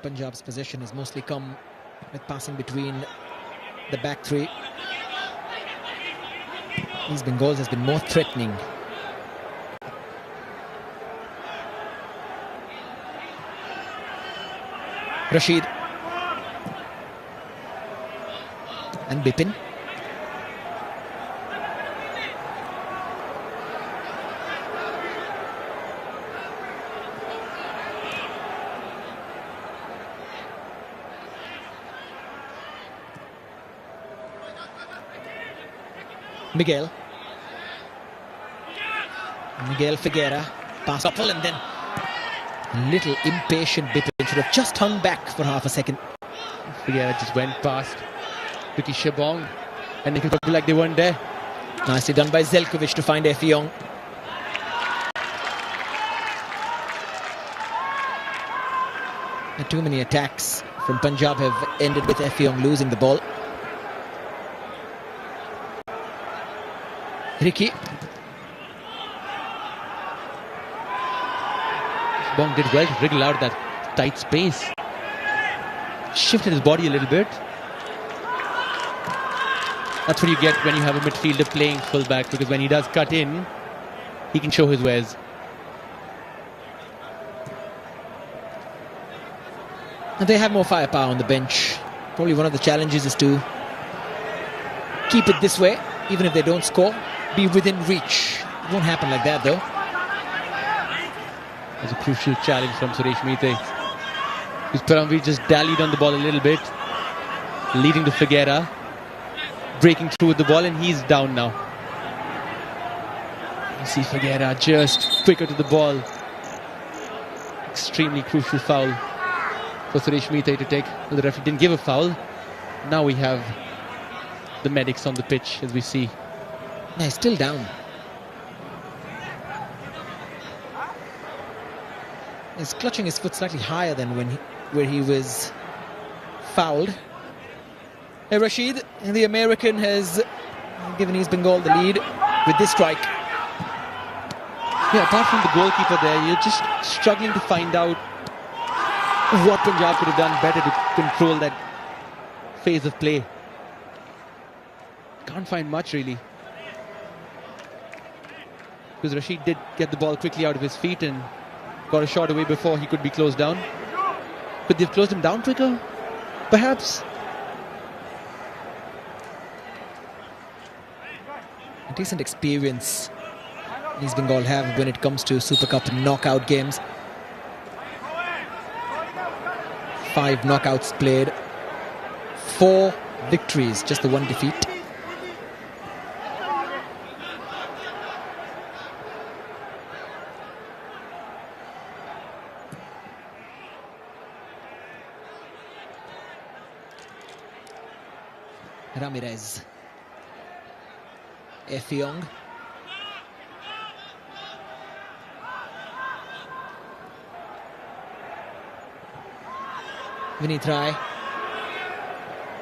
Punjab's possession has mostly come with passing between the back three. East Bengal's has been more threatening. Rashid and Bipin. Miguel Figuera, pass up and then a little impatient Bipin should have just hung back for half a second. Figuera just went past Ricky Shabong and it looked like they weren't there. Nicely done by Zelkovic to find Effiong. Too many attacks from Punjab have ended with Effiong losing the ball. Ricky. Bong did well to wriggle out that tight space. Shifted his body a little bit. That's what you get when you have a midfielder playing fullback, because when he does cut in, he can show his wares. And they have more firepower on the bench. Probably one of the challenges is to keep it this way, even if they don't score, be within reach. It won't happen like that though. It's a crucial challenge from Suresh Meete. Because Paramveer just dallied on the ball a little bit, leading to Figuera, breaking through with the ball, and he's down now. You see Figuera just quicker to the ball. Extremely crucial foul for Suresh Meete to take. Well, the referee didn't give a foul. Now we have the medics on the pitch, as we see. Yeah, he's still down. He's clutching his foot slightly higher than where he was fouled. Rashid, the American, has given East Bengal the lead with this strike. Yeah, apart from the goalkeeper there, you're just struggling to find out what Punjab could have done better to control that phase of play. Can't find much really. Because Rashid did get the ball quickly out of his feet and got a shot away before he could be closed down. Could they have closed him down quicker? Perhaps. A decent experience East Bengal have when it comes to Super Cup knockout games. 5 knockouts played, 4 victories, just the 1 defeat. Ramirez. Effiong. Vineet Rai.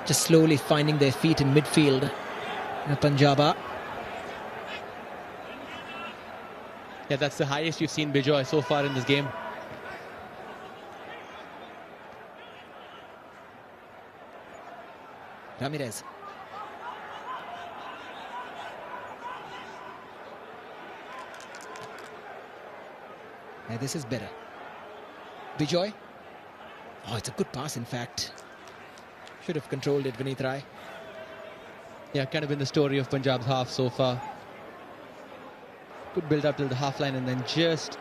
Just slowly finding their feet in midfield. Punjab. Yeah, that's the highest you've seen Bijoy so far in this game. Ramirez. Yeah, this is better. Bijoy. Oh, it's a good pass, in fact. Should have controlled it, Vineet Rai. Yeah, kind of been the story of Punjab's half so far. Good build up till the half line and then just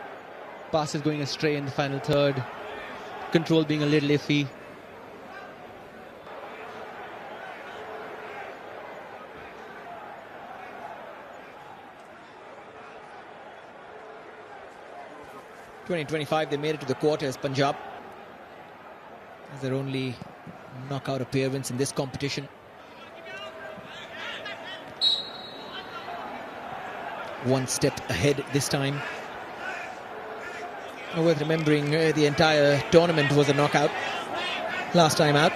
passes going astray in the final third. Control being a little iffy. They made it to the quarters, Punjab. As their only knockout appearance in this competition. One step ahead this time. Worth remembering, the entire tournament was a knockout last time out.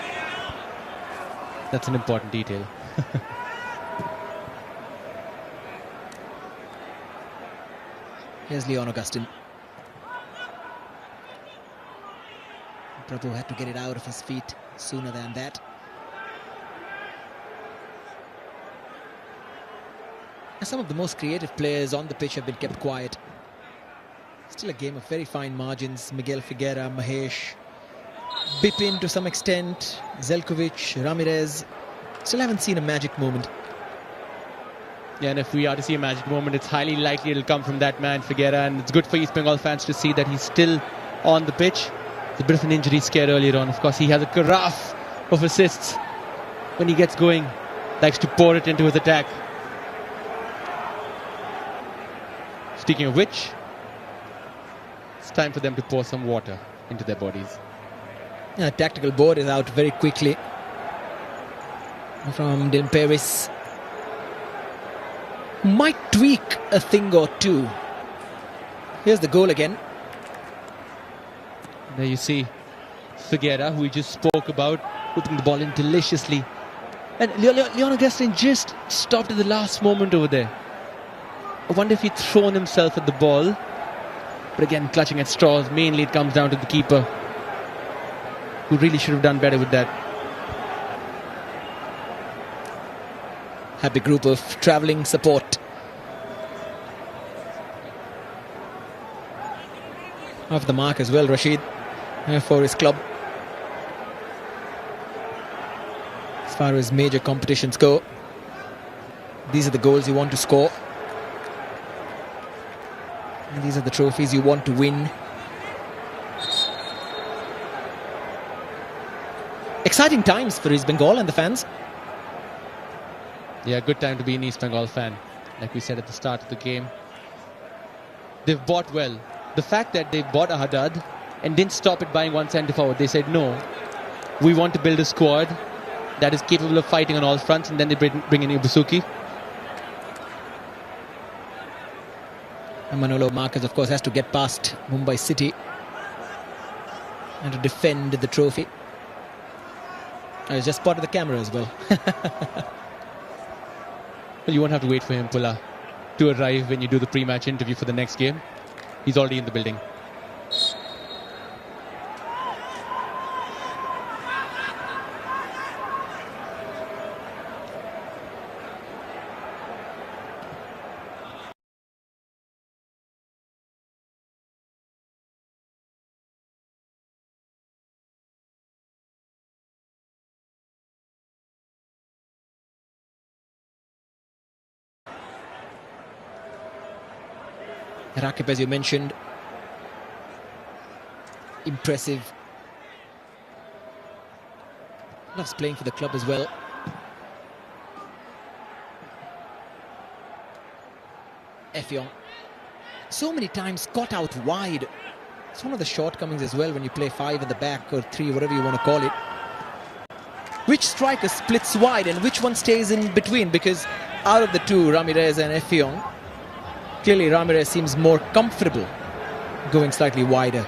That's an important detail. Here's Leon Augustin. Prabhu had to get it out of his feet sooner than that. Some of the most creative players on the pitch have been kept quiet. Still a game of very fine margins. Miguel Figueira, Mahesh, Bipin to some extent, Zelkovic, Ramirez. Still haven't seen a magic moment. Yeah, and if we are to see a magic moment, it's highly likely it'll come from that man, Figueira. And it's good for East Bengal fans to see that he's still on the pitch. It's a bit of an injury scare earlier on. Of course, he has a carafe of assists. When he gets going, likes to pour it into his attack. Speaking of which, it's time for them to pour some water into their bodies. Yeah, tactical board is out very quickly from Dylan Paris. Might tweak a thing or two. Here's the goal again. There you see Figueira, who we just spoke about, putting the ball in deliciously. And Leon Augustin just stopped at the last moment over there. I wonder if he'd thrown himself at the ball. But again, clutching at straws. Mainly it comes down to the keeper, who really should have done better with that. Happy group of travelling support. Off the mark as well, Rashid, for his club. As far as major competitions go, these are the goals you want to score. And these are the trophies you want to win. Exciting times for East Bengal and the fans. Yeah, good time to be an East Bengal fan. Like we said at the start of the game, they've bought well. The fact that they bought a Haddad and didn't stop at buying one centre forward, they said, no, we want to build a squad that is capable of fighting on all fronts, and then they bring in Ibusuki. And Manolo Marquez, of course, has to get past Mumbai City and to defend the trophy. I was just spotted the camera as well. Well, you won't have to wait for him, Pula, to arrive when you do the pre-match interview for the next game. He's already in the building. Rakip, as you mentioned, impressive. Loves playing for the club as well. Effiong, so many times caught out wide. It's one of the shortcomings as well when you play 5 at the back or 3, whatever you want to call it. Which striker splits wide and which one stays in between? Because out of the two, Ramirez and Effiong, clearly Ramirez seems more comfortable going slightly wider.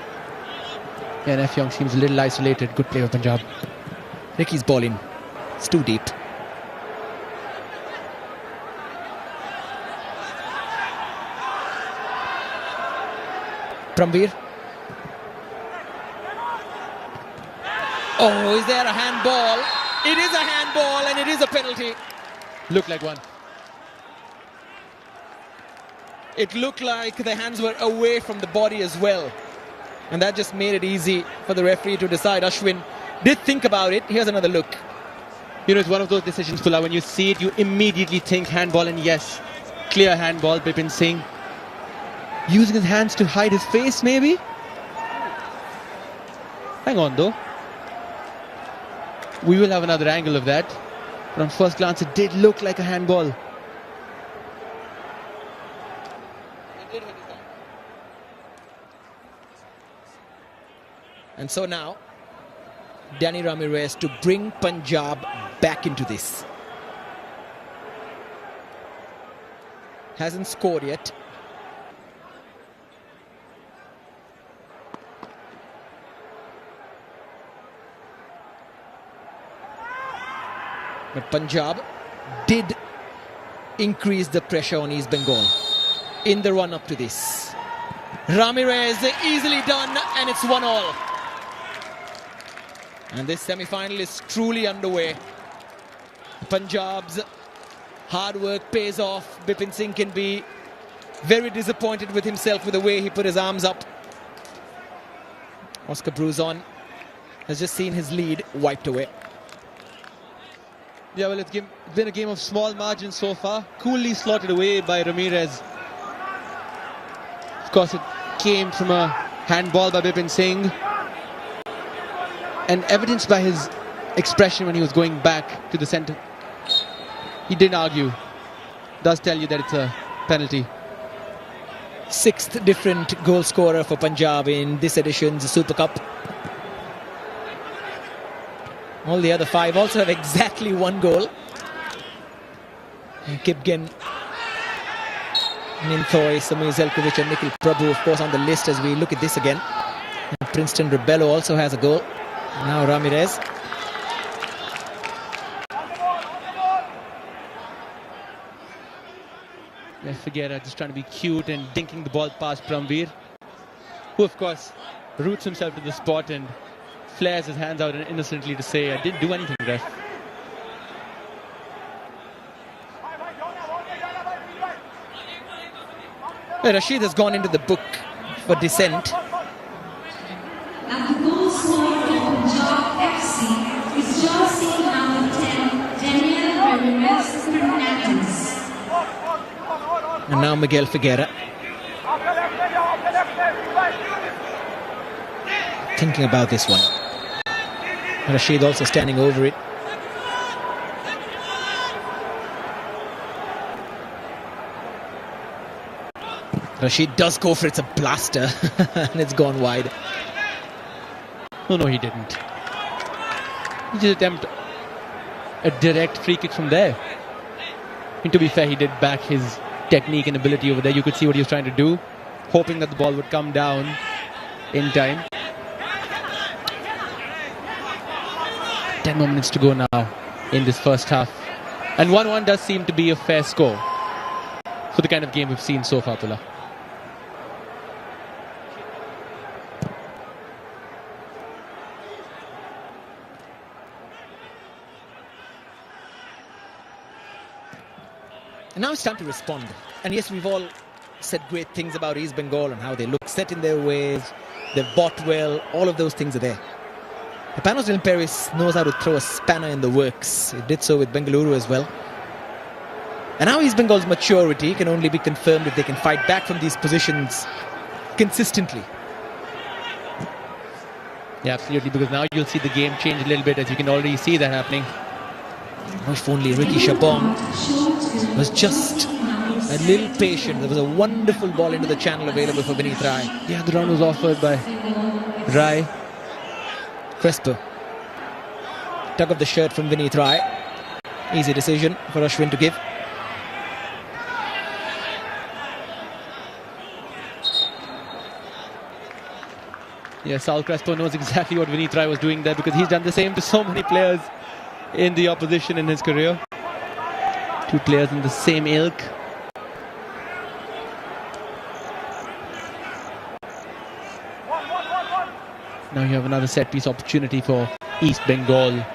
Yeah, and Effiong seems a little isolated. Good play of Punjab. Ricky's ball in. It's too deep. Pramveer. Oh, is there a handball? It is a handball and it is a penalty. Looked like one. It looked like the hands were away from the body as well. And that just made it easy for the referee to decide. Ashwin did think about it. Here's another look. You know, it's one of those decisions, Pula, when you see it, you immediately think handball, and yes, clear handball. Bipin Singh using his hands to hide his face, maybe? Hang on, though. We will have another angle of that. But on first glance, it did look like a handball. And so now, Danny Ramirez to bring Punjab back into this. Hasn't scored yet. But Punjab did increase the pressure on East Bengal in the run-up to this. Ramirez easily done, and it's 1-1. And this semi-final is truly underway. Punjab's hard work pays off. Bipin Singh can be very disappointed with himself with the way he put his arms up. Oscar Bruzon has just seen his lead wiped away. Yeah, well, it's been a game of small margins so far. Coolly slotted away by Ramirez. Of course, it came from a handball by Bipin Singh. And evidenced by his expression when he was going back to the centre. He didn't argue. Does tell you that it's a penalty. Sixth different goal scorer for Punjab in this edition's Super Cup. All the other five also have exactly one goal. Kipgen, Ninthoy, Samir Zelkovic and Nikhil Prabhu, of course, on the list as we look at this again. And Princeton Rebello also has a goal. Now Ramirez. Figueira just trying to be cute and dinking the ball past Pramveer, who of course roots himself to the spot and flares his hands out innocently to say, I didn't do anything, ref. Rashid has gone into the book for dissent. And the goal scorer for Punjab FC is jersey number 10, Daniel Ramirez Fernandez. And now Miguel Figueira. Thinking about this one. Rashid also standing over it. Rashid does go for it. It's a blaster. And it's gone wide. No, he didn't. He just attempted a direct free kick from there. And to be fair, he did back his technique and ability over there. You could see what he was trying to do, hoping that the ball would come down in time. 10 more minutes to go now in this first half. And 1-1 does seem to be a fair score for the kind of game we've seen so far, Tula. And now it's time to respond. And yes, we've all said great things about East Bengal and how they look set in their ways, they've bought well, all of those things are there. Panos Del Peris knows how to throw a spanner in the works. He did so with Bengaluru as well. And now East Bengal's maturity can only be confirmed if they can fight back from these positions consistently. Yeah, absolutely, because now you'll see the game change a little bit, as you can already see that happening. If only Ricky Shabong was just a little patient. There was a wonderful ball into the channel available for Vineet Rai. Yeah, the run was offered by Rai. Crespo. Tug of the shirt from Vineet Rai. Easy decision for Ashwin to give. Yeah, Saul Crespo knows exactly what Vineet Rai was doing there, because he's done the same to so many players in the opposition in his career. Two players in the same ilk. Now you have another set piece opportunity for East Bengal.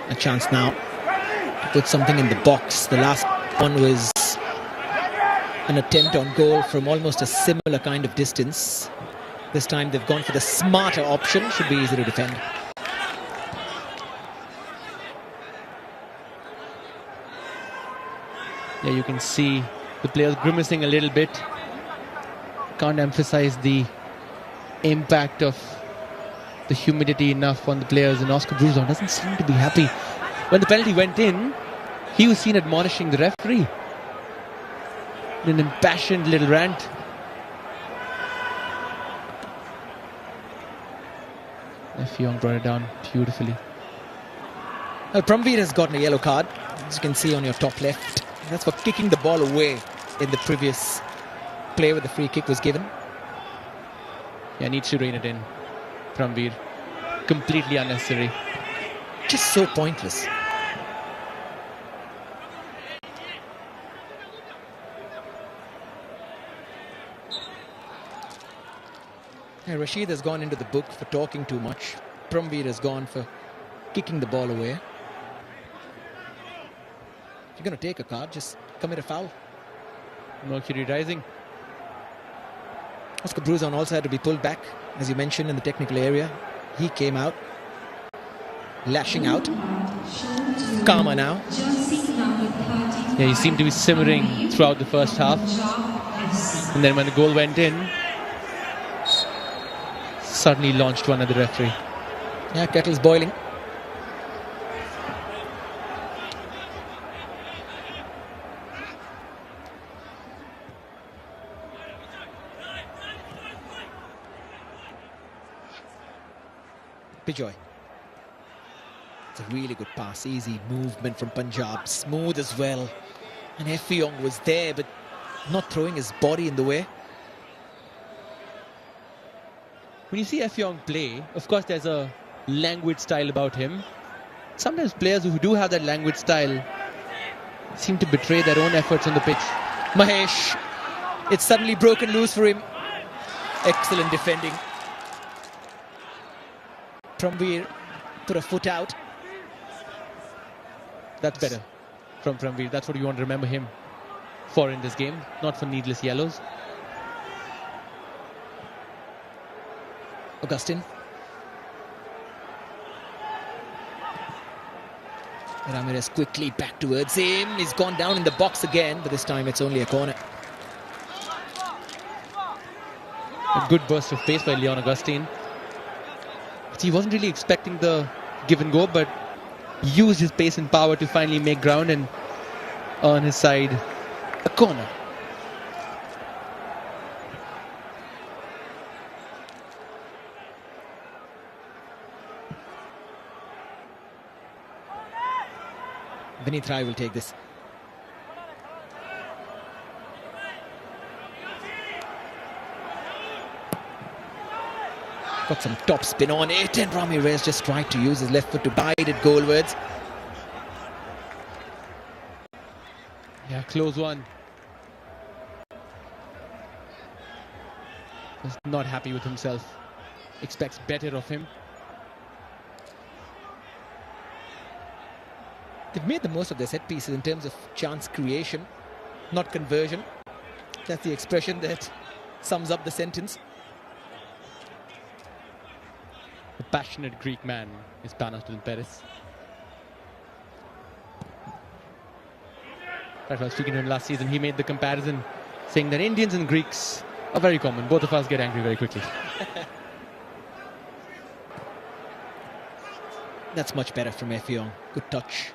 A chance now to put something in the box. The last one was an attempt on goal from almost a similar kind of distance. This time they've gone for the smarter option. Should be easy to defend. Yeah, you can see the players grimacing a little bit. Can't emphasize the impact of the humidity enough on the players, and Oscar Bruzon doesn't seem to be happy. When the penalty went in, he was seen admonishing the referee in an impassioned little rant. Fiong brought it down beautifully. Well, Pramveer has gotten a yellow card, as you can see on your top left. That's for kicking the ball away in the previous play where the free kick was given. Yeah, needs to rein it in. Pramveer. Completely unnecessary. Just so pointless. Yeah, Rashid has gone into the book for talking too much. Promveer has gone for kicking the ball away. If you're going to take a card, just commit a foul. Mercury rising. Oscar Bruzon also had to be pulled back, as you mentioned, in the technical area. He came out, lashing out. Calmer now. Yeah, he seemed to be simmering throughout the first half. And then when the goal went in, suddenly launched one at the referee. Yeah, kettle's boiling. Bijoy. It's a really good pass, easy movement from Punjab, smooth as well. And Effiong was there, but not throwing his body in the way. When you see Effiong play, of course there's a languid style about him. Sometimes players who do have that languid style seem to betray their own efforts on the pitch. Mahesh, it's suddenly broken loose for him. Excellent defending. Promveer put a foot out. That's better from Promveer. That's what you want to remember him for in this game, not for needless yellows. Augustine. Ramirez quickly back towards him. He's gone down in the box again, but this time it's only a corner. A good burst of pace by Leon Augustine. He wasn't really expecting the give and go, but used his pace and power to finally make ground and on his side a corner. Vineet Rai will take this. Got some top spin on it, and Ramirez just tried to use his left foot to guide it goalwards. Yeah, close one. Was not happy with himself. Expects better of him. They've made the most of their set pieces in terms of chance creation, not conversion. That's the expression that sums up the sentence. The passionate Greek man is Panathinaikos Perez. I was speaking to him last season. He made the comparison, saying that Indians and Greeks are very common. Both of us get angry very quickly. That's much better from Effiong. Good touch.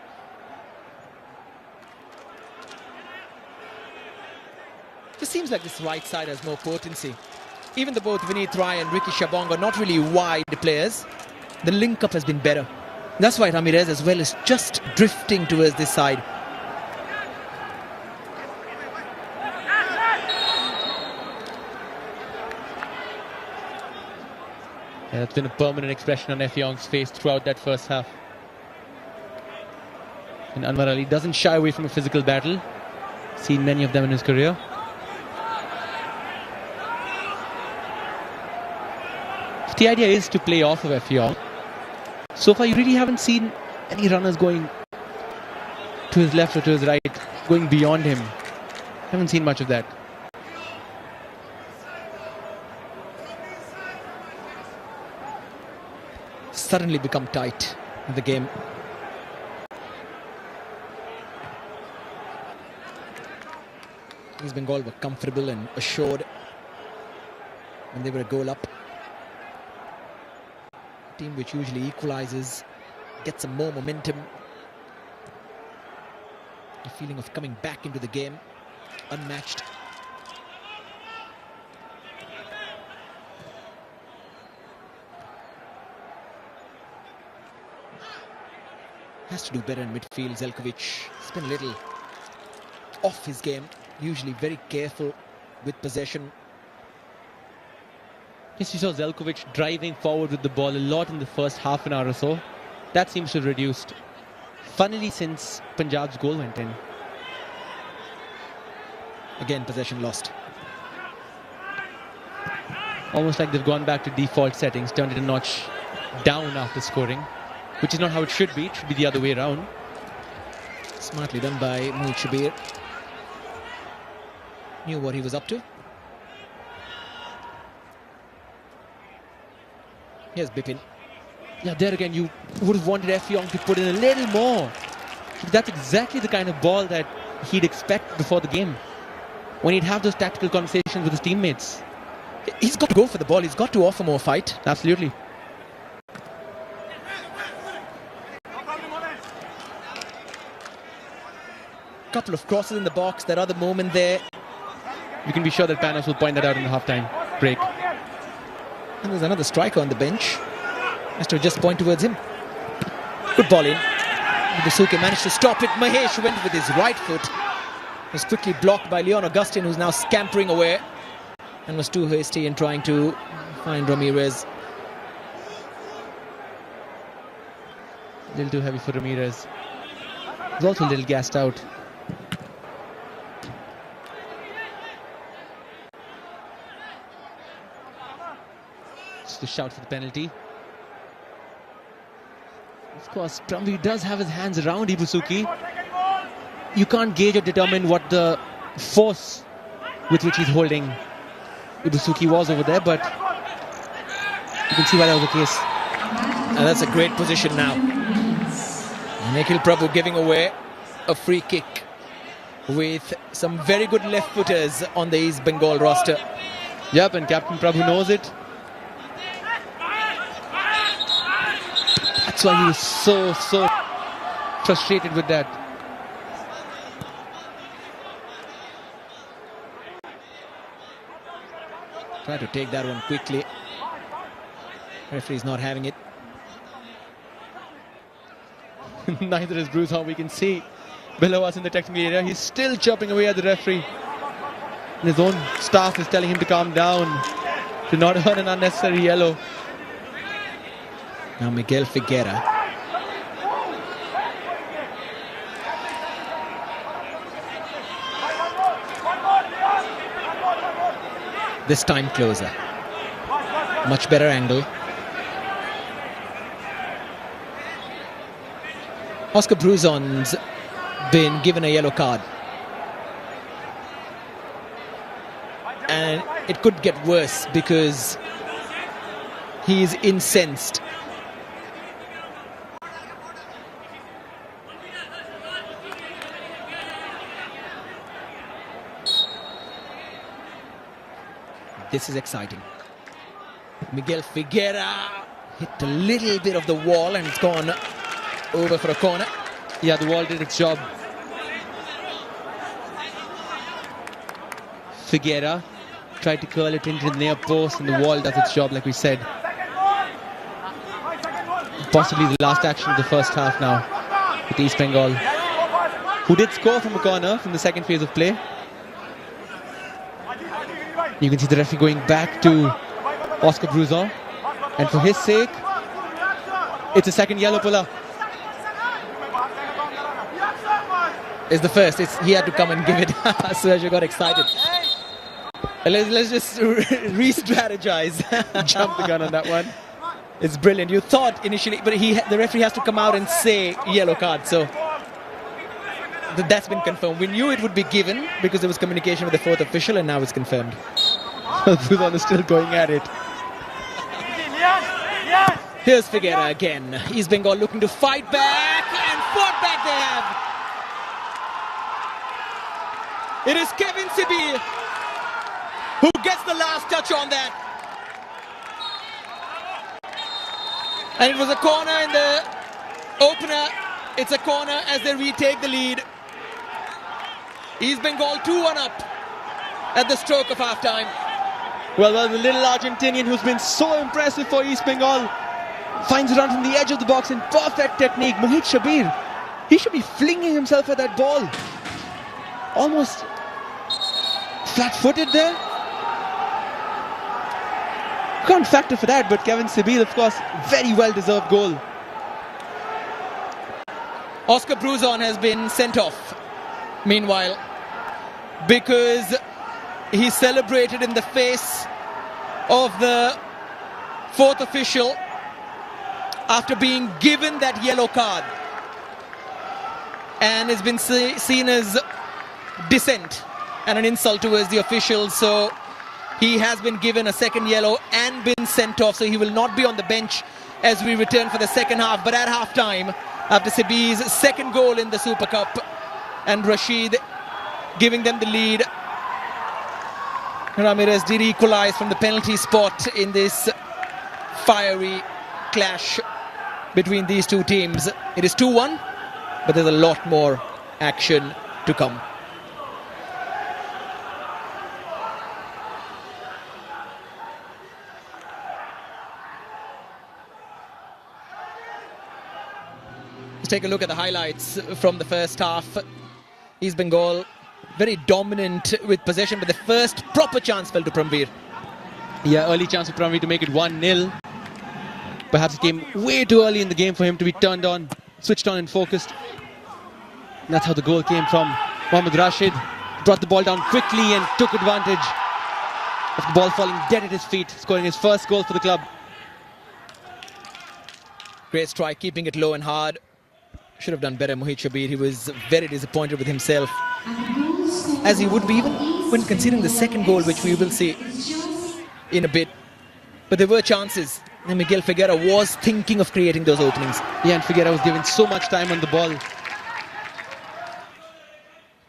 Just seems like this right side has more potency. Even though both Vineet Rai and Ricky Shabong are not really wide players, the link-up has been better. That's why Ramirez as well is just drifting towards this side. Yeah, that's been a permanent expression on Effiong's face throughout that first half. And Anwar Ali doesn't shy away from a physical battle. Seen many of them in his career. The idea is to play off of Effiong. So far, you really haven't seen any runners going to his left or to his right, going beyond him. Haven't seen much of that. Suddenly become tight in the game. East Bengal were comfortable and assured when they were a goal up. Team which usually equalizes, gets some more momentum. A feeling of coming back into the game, unmatched. Has to do better in midfield. Zelkovic has been a little off his game, usually very careful with possession. Yes, you saw Zelkovic driving forward with the ball a lot in the first half an hour or so. That seems to have reduced. Funnily, since Punjab's goal went in. Again, possession lost. Almost like they've gone back to default settings, turned it a notch down after scoring, which is not how it should be. It should be the other way around. Smartly done by Mohit Shabir. Knew what he was up to. Here's Bipin. Yeah, there again, you would have wanted F. Yong to put in a little more. That's exactly the kind of ball that he'd expect before the game, when he'd have those tactical conversations with his teammates. He's got to go for the ball. He's got to offer more fight. Absolutely. Couple of crosses in the box. That other moment there. You can be sure that Panos will point that out in the halftime break. And there's another striker on the bench. Has to just point towards him. Good ball in. Busuke managed to stop it. Mahesh went with his right foot. Was quickly blocked by Leon Augustin, who's now scampering away. And was too hasty in trying to find Ramirez. A little too heavy for Ramirez. He's also a little gassed out. Just a shout for the penalty. Of course, Brumby does have his hands around Ibusuki. You can't gauge or determine what the force with which he's holding Ibusuki was over there, but you can see why that was the case. And that's a great position now. Nikhil Prabhu giving away a free kick with some very good left footers on the East Bengal roster. Yep, and Captain Prabhu knows it. That's why he was so frustrated with that. Try to take that one quickly. Referee's not having it. Neither is Bruce Hall. We can see below us in the technical area. He's still chopping away at the referee. And his own staff is telling him to calm down, to not earn an unnecessary yellow. Now Miguel Figuera. This time closer. Much better angle. Oscar Bruzon's been given a yellow card. And it could get worse because he's incensed. This is exciting. Miguel Figuera hit a little bit of the wall and it's gone over for a corner. Yeah, the wall did its job. Figuera tried to curl it into the near post and the wall does its job, like we said. Possibly the last action of the first half now with East Bengal, who did score from a corner from the second phase of play. You can see the referee going back to Oscar Bruzon, and for his sake, it's a second yellow puller. It's the first. He had to come and give it. Sergio got excited. Let's just re-strategize. Jump the gun on that one. It's brilliant. You thought initially, but the referee has to come out and say yellow card. So that's been confirmed. We knew it would be given because there was communication with the fourth official, and now it's confirmed. Bruzon is still going at it. Here's Figuera again. East Bengal looking to fight back, and fought back they have. It is Kevin Sibi who gets the last touch on that. And it was a corner in the opener. It's a corner as they retake the lead. East Bengal 2-1 up at the stroke of half-time. Well, the little Argentinian who's been so impressive for East Bengal finds a run from the edge of the box in perfect technique. Mohit Shabir, he should be flinging himself at that ball. Almost flat-footed there. Can't factor for that, but Kevin Sibi, of course, very well-deserved goal. Oscar Bruzon has been sent off, meanwhile, because he celebrated in the face of the fourth official after being given that yellow card, and it's been seen as dissent and an insult towards the officials. So he has been given a second yellow and been sent off, so he will not be on the bench as we return for the second half. But at half-time, after Sabih's second goal in the Super Cup and Rashid giving them the lead, Ramirez did equalize from the penalty spot in this fiery clash between these two teams. It is 2-1, but there's a lot more action to come. Let's take a look at the highlights from the first half. East Bengal very dominant with possession, but the first proper chance fell to Pramveer. Yeah, early chance for Pramveer to make it 1-0. Perhaps it came way too early in the game for him to be turned on, switched on and focused. And that's how the goal came from. Mohammad Rashid brought the ball down quickly and took advantage of the ball falling dead at his feet, scoring his first goal for the club. Great strike, keeping it low and hard. Should have done better, Mohit Shabir. He was very disappointed with himself, as he would be even when considering the second goal, which we will see in a bit. But there were chances, and Miguel Figueira was thinking of creating those openings. Yeah, and Figueira was given so much time on the ball.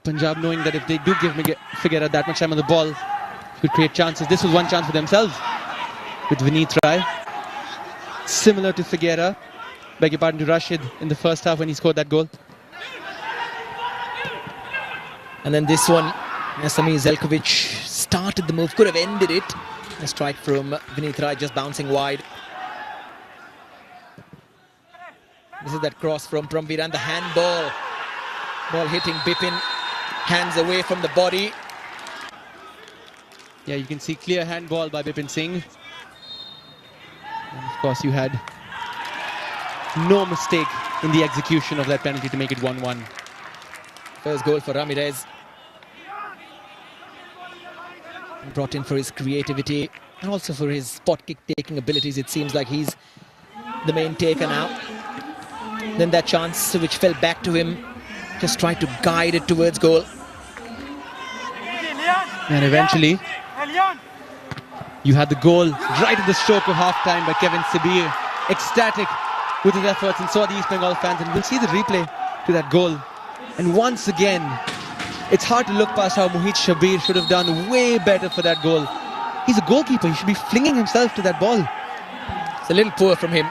Punjab, knowing that if they do give Figueira that much time on the ball, he could create chances. This was one chance for themselves with Vineet Rai. Similar to Figueira, beg your pardon, to Rashid in the first half when he scored that goal. And then this one, Sami Zelkovic started the move, could have ended it. A strike from Vineet Rai, just bouncing wide. This is that cross from Pramveer, and the handball. Ball hitting Bipin, hands away from the body. Yeah, you can see clear handball by Bipin Singh. And of course, you had no mistake in the execution of that penalty to make it 1-1. First goal for Ramirez. Brought in for his creativity and also for his spot kick taking abilities. It seems like he's the main taker now. Then that chance which fell back to him, just tried to guide it towards goal. And eventually, you had the goal right at the stroke of half-time by Kevin Sabir. Ecstatic with his efforts, and saw the East Bengal fans, and we'll see the replay to that goal. And once again, it's hard to look past how Mohit Shabir should have done way better for that goal. He's a goalkeeper, he should be flinging himself to that ball. It's a little poor from him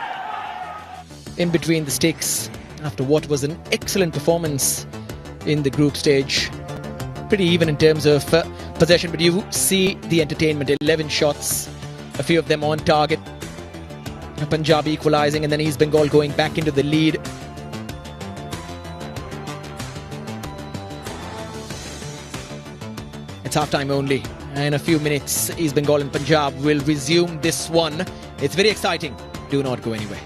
in between the sticks after what was an excellent performance in the group stage. Pretty even in terms of possession, but you see the entertainment. 11 shots, a few of them on target. Punjab equalising, and then East Bengal going back into the lead. It's half-time only. In a few minutes, East Bengal and Punjab will resume this one. It's very exciting. Do not go anywhere.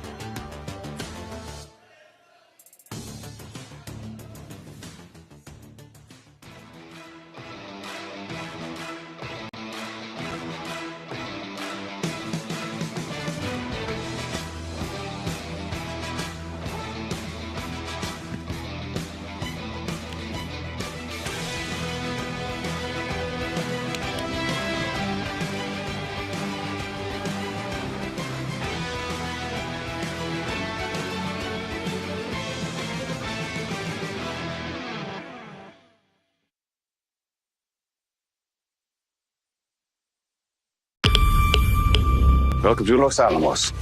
Welcome to Los Alamos,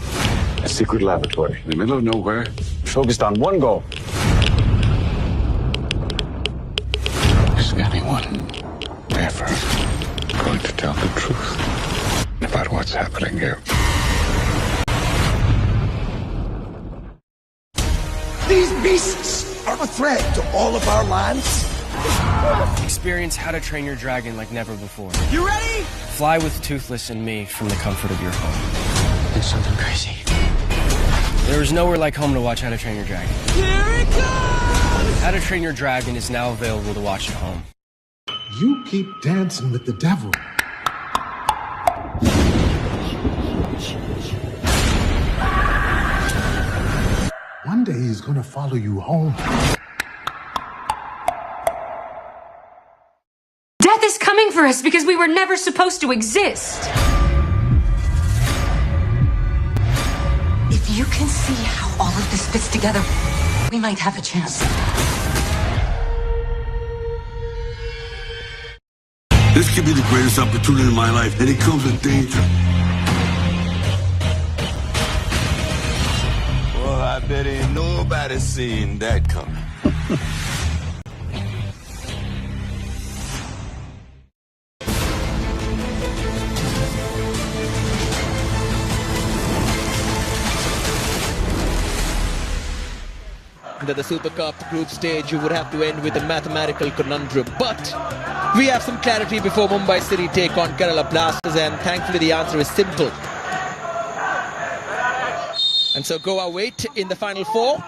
a secret laboratory in the middle of nowhere, focused on one goal. Is anyone ever going to tell the truth about what's happening here? These beasts are a threat to all of our lands. Experience How to Train Your Dragon like never before. You ready? Fly with Toothless and me from the comfort of your home. It's something crazy. There is nowhere like home to watch How to Train Your Dragon. Here it comes! How to Train Your Dragon is now available to watch at home. You keep dancing with the devil. day he's gonna follow you home. Death is coming for us because we were never supposed to exist. If you can see how all of this fits together, we might have a chance. This could be the greatest opportunity in my life, and it comes with danger. Well, I bet ain't nobody seen that coming. That the Super Cup group stage you would have to end with a mathematical conundrum, but we have some clarity before Mumbai City take on Kerala Blasters, and thankfully the answer is simple. And so Goa wait in the final four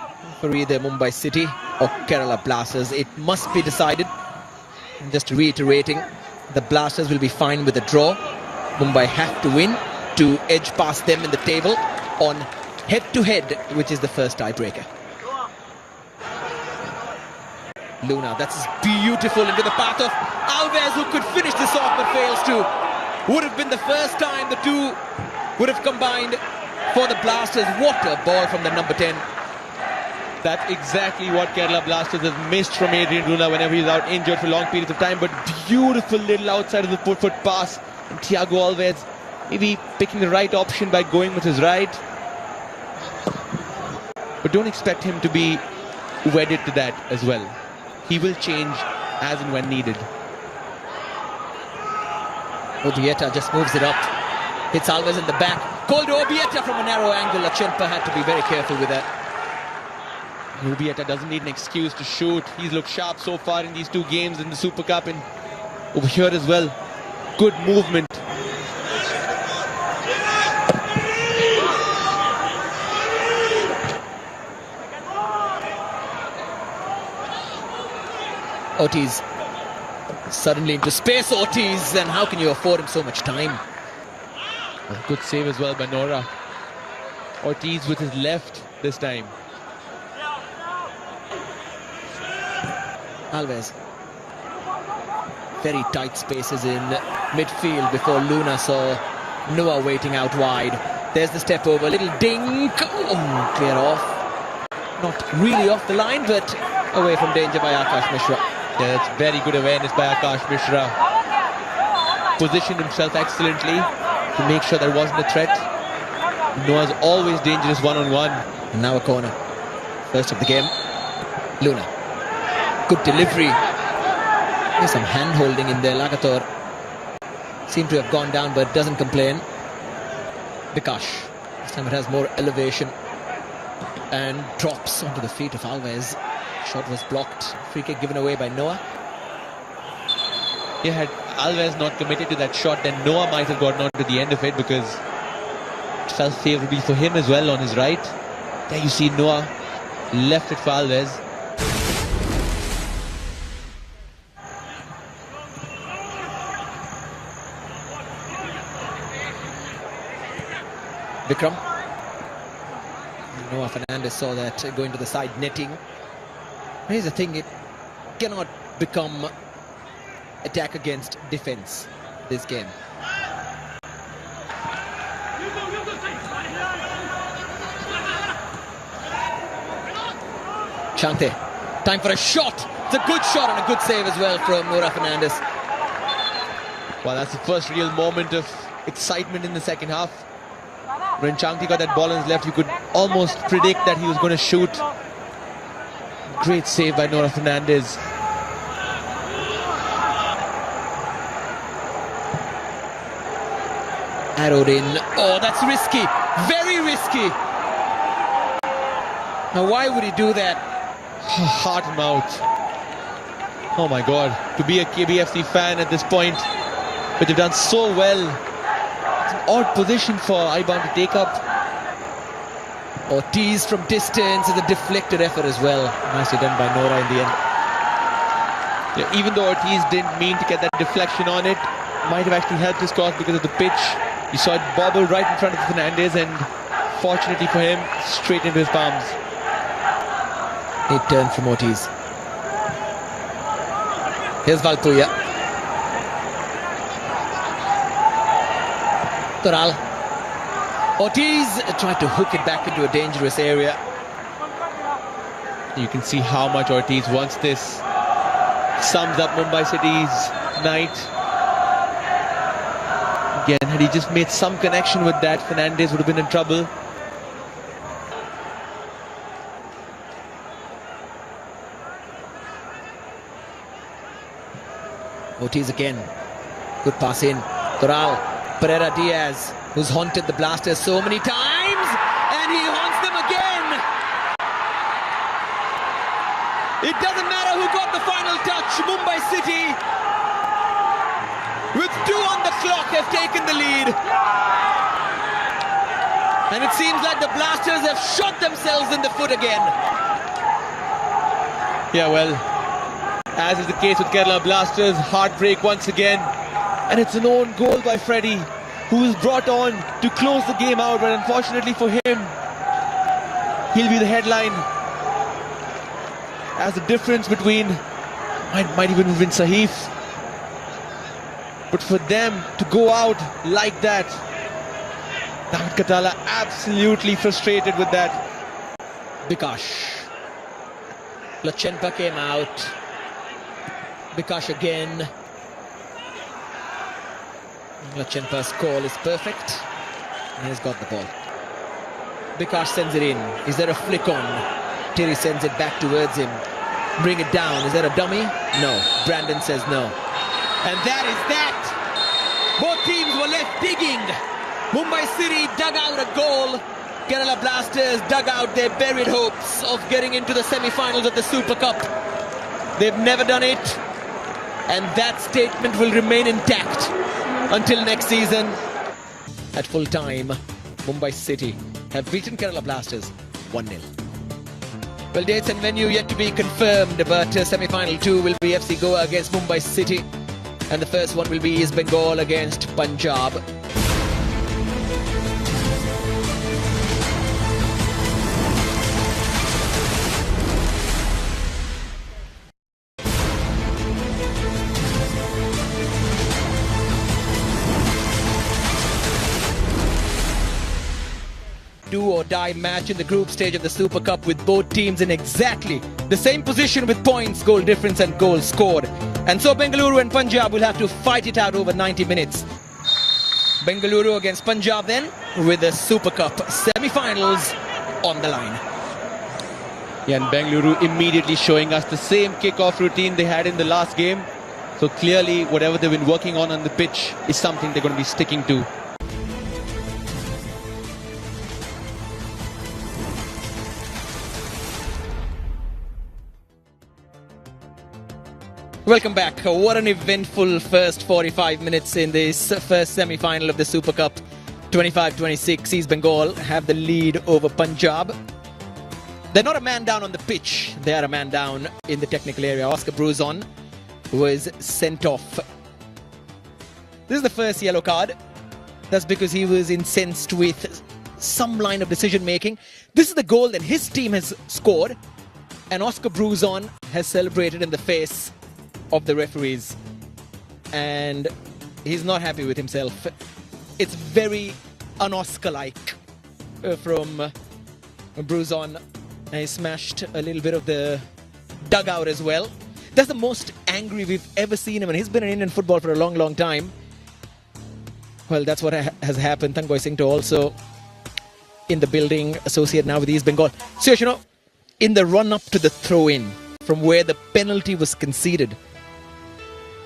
for either Mumbai City or Kerala Blasters. It must be decided. And just reiterating, the Blasters will be fine with a draw. Mumbai have to win to edge past them in the table on head-to-head, which is the first tiebreaker. Luna, that's beautiful into the path of Alves, who could finish this off but fails to. Would have been the first time the two would have combined for the Blasters. What a ball from the number 10. That's exactly what Kerala Blasters have missed from Adrian Luna whenever he's out injured for long periods of time. But beautiful little outside of the foot pass. And Thiago Alves maybe picking the right option by going with his right. But don't expect him to be wedded to that as well. He will change as and when needed. Obieta just moves it up. Hits Alves in the back. Called to Obieta from a narrow angle. Lachenpa had to be very careful with that. Obieta doesn't need an excuse to shoot. He's looked sharp so far in these two games in the Super Cup and over here as well. Good movement. Ortiz suddenly into space. Ortiz, and how can you afford him so much time? A good save as well by Nora. Ortiz with his left this time. Alves. Very tight spaces in midfield before Luna saw Noah waiting out wide. There's the step over, little dink. Oh, clear off. Not really off the line, but away from danger by Akash Mishra. Yeah, that's very good awareness by Akash Mishra. Positioned himself excellently to make sure there wasn't a threat. Noah's always dangerous one-on-one. And now a corner. First of the game. Luna. Good delivery. There's some hand-holding in there. Lagator seemed to have gone down but doesn't complain. Vikash. This time it has more elevation. And drops onto the feet of Alves. Shot was blocked. Free kick given away by Noah. Yeah, had Alves not committed to that shot, then Noah might have gotten on to the end of it because it felt favourably for him as well on his right. There you see Noah left it for Alves. Vikram. Noah Fernandez saw that going to the side netting. Here's the thing, it cannot become attack against defense this game. Chante, time for a shot. It's a good shot and a good save as well from Noah Fernandez. Well, that's the first real moment of excitement in the second half. When Chante got that ball on his left, you could almost predict that he was going to shoot. Great save by Noah Fernandez. Arrowed in. Oh, that's risky. Very risky. Now, why would he do that? Heart mouth. Oh my God. To be a KBFC fan at this point, but they've done so well. It's an odd position for Iban to take up. Ortiz from distance is a deflected effort as well. Nicely done by Nora in the end. Yeah, even though Ortiz didn't mean to get that deflection on it, might have actually helped his cause because of the pitch. You saw it bobble right in front of Fernandez and fortunately for him, straight into his palms. It turned from Ortiz. Here's Valpuya. Toral. Ortiz tried to hook it back into a dangerous area. You can see how much Ortiz wants this. Sums up Mumbai City's night. Again, had he just made some connection with that, Fernandes would have been in trouble. Ortiz again. Good pass in. Toral. Pereira Diaz, who's haunted the Blasters so many times, and he haunts them again. It doesn't matter who got the final touch. Mumbai City, with 2 on the clock, have taken the lead. And it seems like the Blasters have shot themselves in the foot again. Yeah, well, as is the case with Kerala Blasters, heartbreak once again. And it's an own goal by Freddie, who is brought on to close the game out, but unfortunately for him, he'll be the headline. As the difference between, might even have been Sahif, but for them to go out like that, David Katala absolutely frustrated with that. Bikash. Lachenpa came out. Bikash again. Lachenpa's call is perfect. And he's got the ball. Bikash sends it in. Is there a flick on? Terry sends it back towards him. Bring it down. Is there a dummy? No. Brandon says no. And that is that. Both teams were left digging. Mumbai City dug out a goal. Kerala Blasters dug out their buried hopes of getting into the semi-finals of the Super Cup. They've never done it. And that statement will remain intact until next season. At full time, Mumbai City have beaten Kerala Blasters 1-0. Well, dates and venue yet to be confirmed, but semi-final 2 will be FC Goa against Mumbai City, and the first one will be East Bengal against Punjab. Do-or-die match in the group stage of the Super Cup, with both teams in exactly the same position with points, goal difference and goals scored. And so Bengaluru and Punjab will have to fight it out over 90 minutes. Bengaluru against Punjab then, with the Super Cup semi-finals on the line. Yeah, and Bengaluru immediately showing us the same kick-off routine they had in the last game. So clearly whatever they've been working on the pitch is something they're going to be sticking to. Welcome back. What an eventful first 45 minutes in this first semi-final of the Super Cup 25-26. East Bengal have the lead over Punjab. They're not a man down on the pitch. They are a man down in the technical area. Oscar Bruzon was sent off. This is the first yellow card. That's because he was incensed with some line of decision making. This is the goal that his team has scored, and Oscar Bruzon has celebrated in the face of the referees, and he's not happy with himself. It's very un-Oscar-like from Bruzon. He smashed a little bit of the dugout as well. That's the most angry we've ever seen him, and he's been in Indian football for a long, long time. Well, that's what has happened. Tangoy Singh also in the building, associated now with East Bengal. So, you know, in the run-up to the throw-in, from where the penalty was conceded,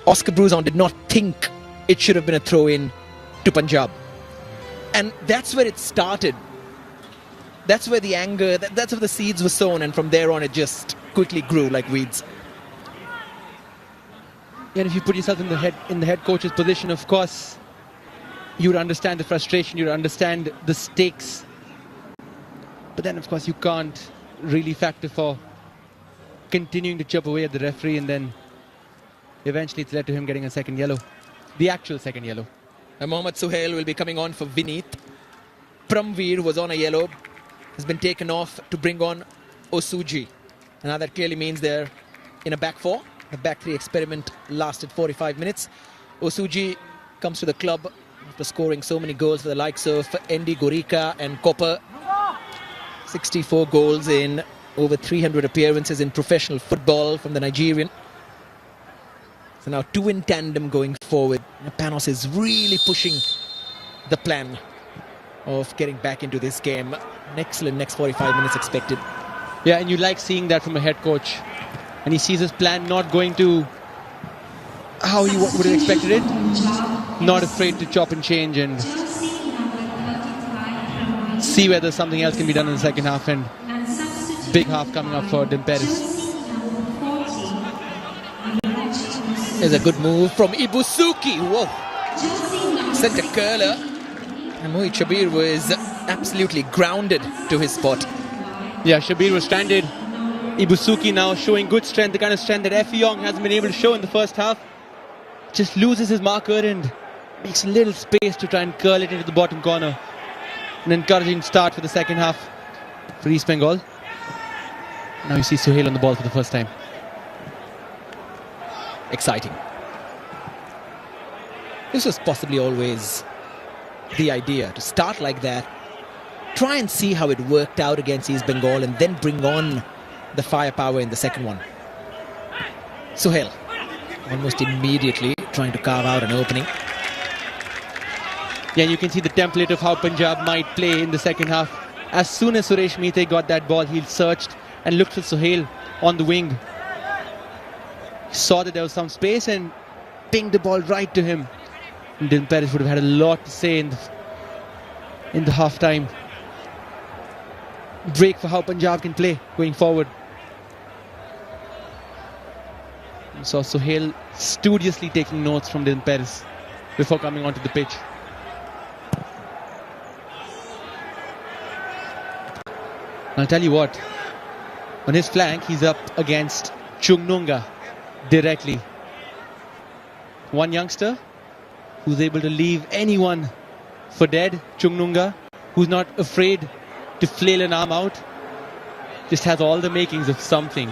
Oscar Bruzon did not think it should have been a throw-in to Punjab. And that's where it started. That's where the anger, that's where the seeds were sown, and from there on it just quickly grew like weeds. And if you put yourself in the head coach's position, of course, you would understand the frustration, you would understand the stakes. But then, of course, you can't really factor for continuing to chip away at the referee, and then eventually it's led to him getting a second yellow. The actual second yellow. And Mohammad Suhail will be coming on for Vineet. Pramveer was on a yellow, has been taken off to bring on Osuji. Now that clearly means they're in a back four. The back three experiment lasted 45 minutes. Osuji comes to the club after scoring so many goals for the likes of Endi Gorika and Copper. 64 goals in over 300 appearances in professional football from the Nigerian. So now two in tandem going forward. Panos is really pushing the plan of getting back into this game. An excellent next 45 minutes expected. Yeah, and you like seeing that from a head coach. And he sees his plan not going to how he would have expected it. Not afraid to chop and change and see whether something else can be done in the second half. And big half coming up for Demperis. There's a good move from Ibusuki. Whoa. Sent a curler. And Mohit Shabir was absolutely grounded to his spot. Yeah, Shabir was stranded. Ibusuki now showing good strength, the kind of strength that Effie Young hasn't been able to show in the first half. Just loses his marker and makes a little space to try and curl it into the bottom corner. An encouraging start for the second half for East Bengal. Now you see Suhail on the ball for the first time. Exciting. This was possibly always the idea, to start like that, try and see how it worked out against East Bengal and then bring on the firepower in the second one. Suhail almost immediately trying to carve out an opening. Yeah, and you can see the template of how Punjab might play in the second half. As soon as Suresh Meete got that ball, he searched and looked for Suhail on the wing. He saw that there was some space and pinged the ball right to him. And Dylan Perez would have had a lot to say in the half-time break for how Punjab can play going forward. We saw Suhail studiously taking notes from Dylan Perez before coming onto the pitch. I'll tell you what, on his flank he's up against Chungnunga directly. One youngster who's able to leave anyone for dead. Chungnunga, who's not afraid to flail an arm out, just has all the makings of something.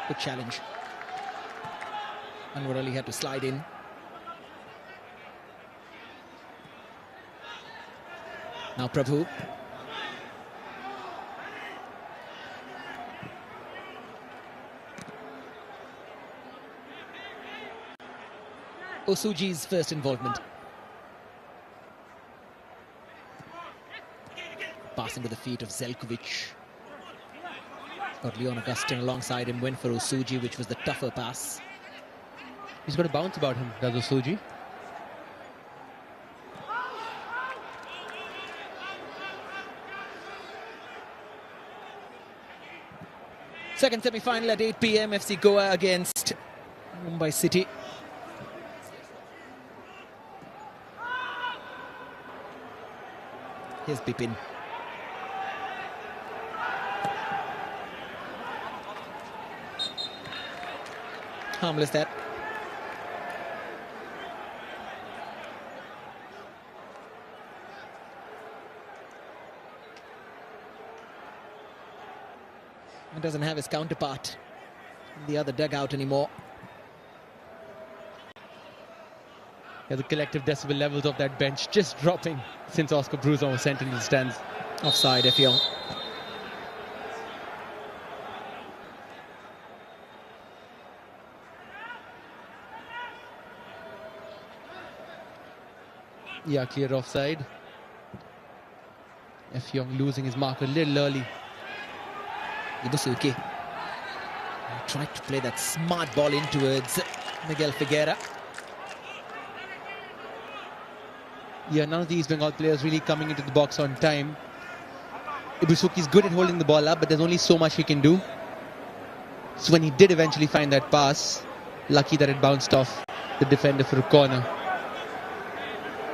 Good challenge. Anwar Ali had to slide in. Now Prabhu. Osuji's first involvement. Pass into the feet of Zelkovic. Got Leon Augustin alongside him, went for Osuji, which was the tougher pass. He's got a bounce about him, does Osuji. Second semi-final at 8 p.m. FC Goa against Mumbai City. Here's Bipin. Harmless that. He doesn't have his counterpart in the other dugout anymore. Yeah, the collective decibel levels of that bench just dropping since Oscar Bruzon was sent into the stands. Offside, Effiong. Yeah, clear offside. Effiong losing his mark a little early. Ibusuki tried to play that smart ball in towards Miguel Figuera. Yeah, none of these Bengal players really coming into the box on time. Ibusuki's good at holding the ball up, but there's only so much he can do. So when he did eventually find that pass, lucky that it bounced off the defender for a corner.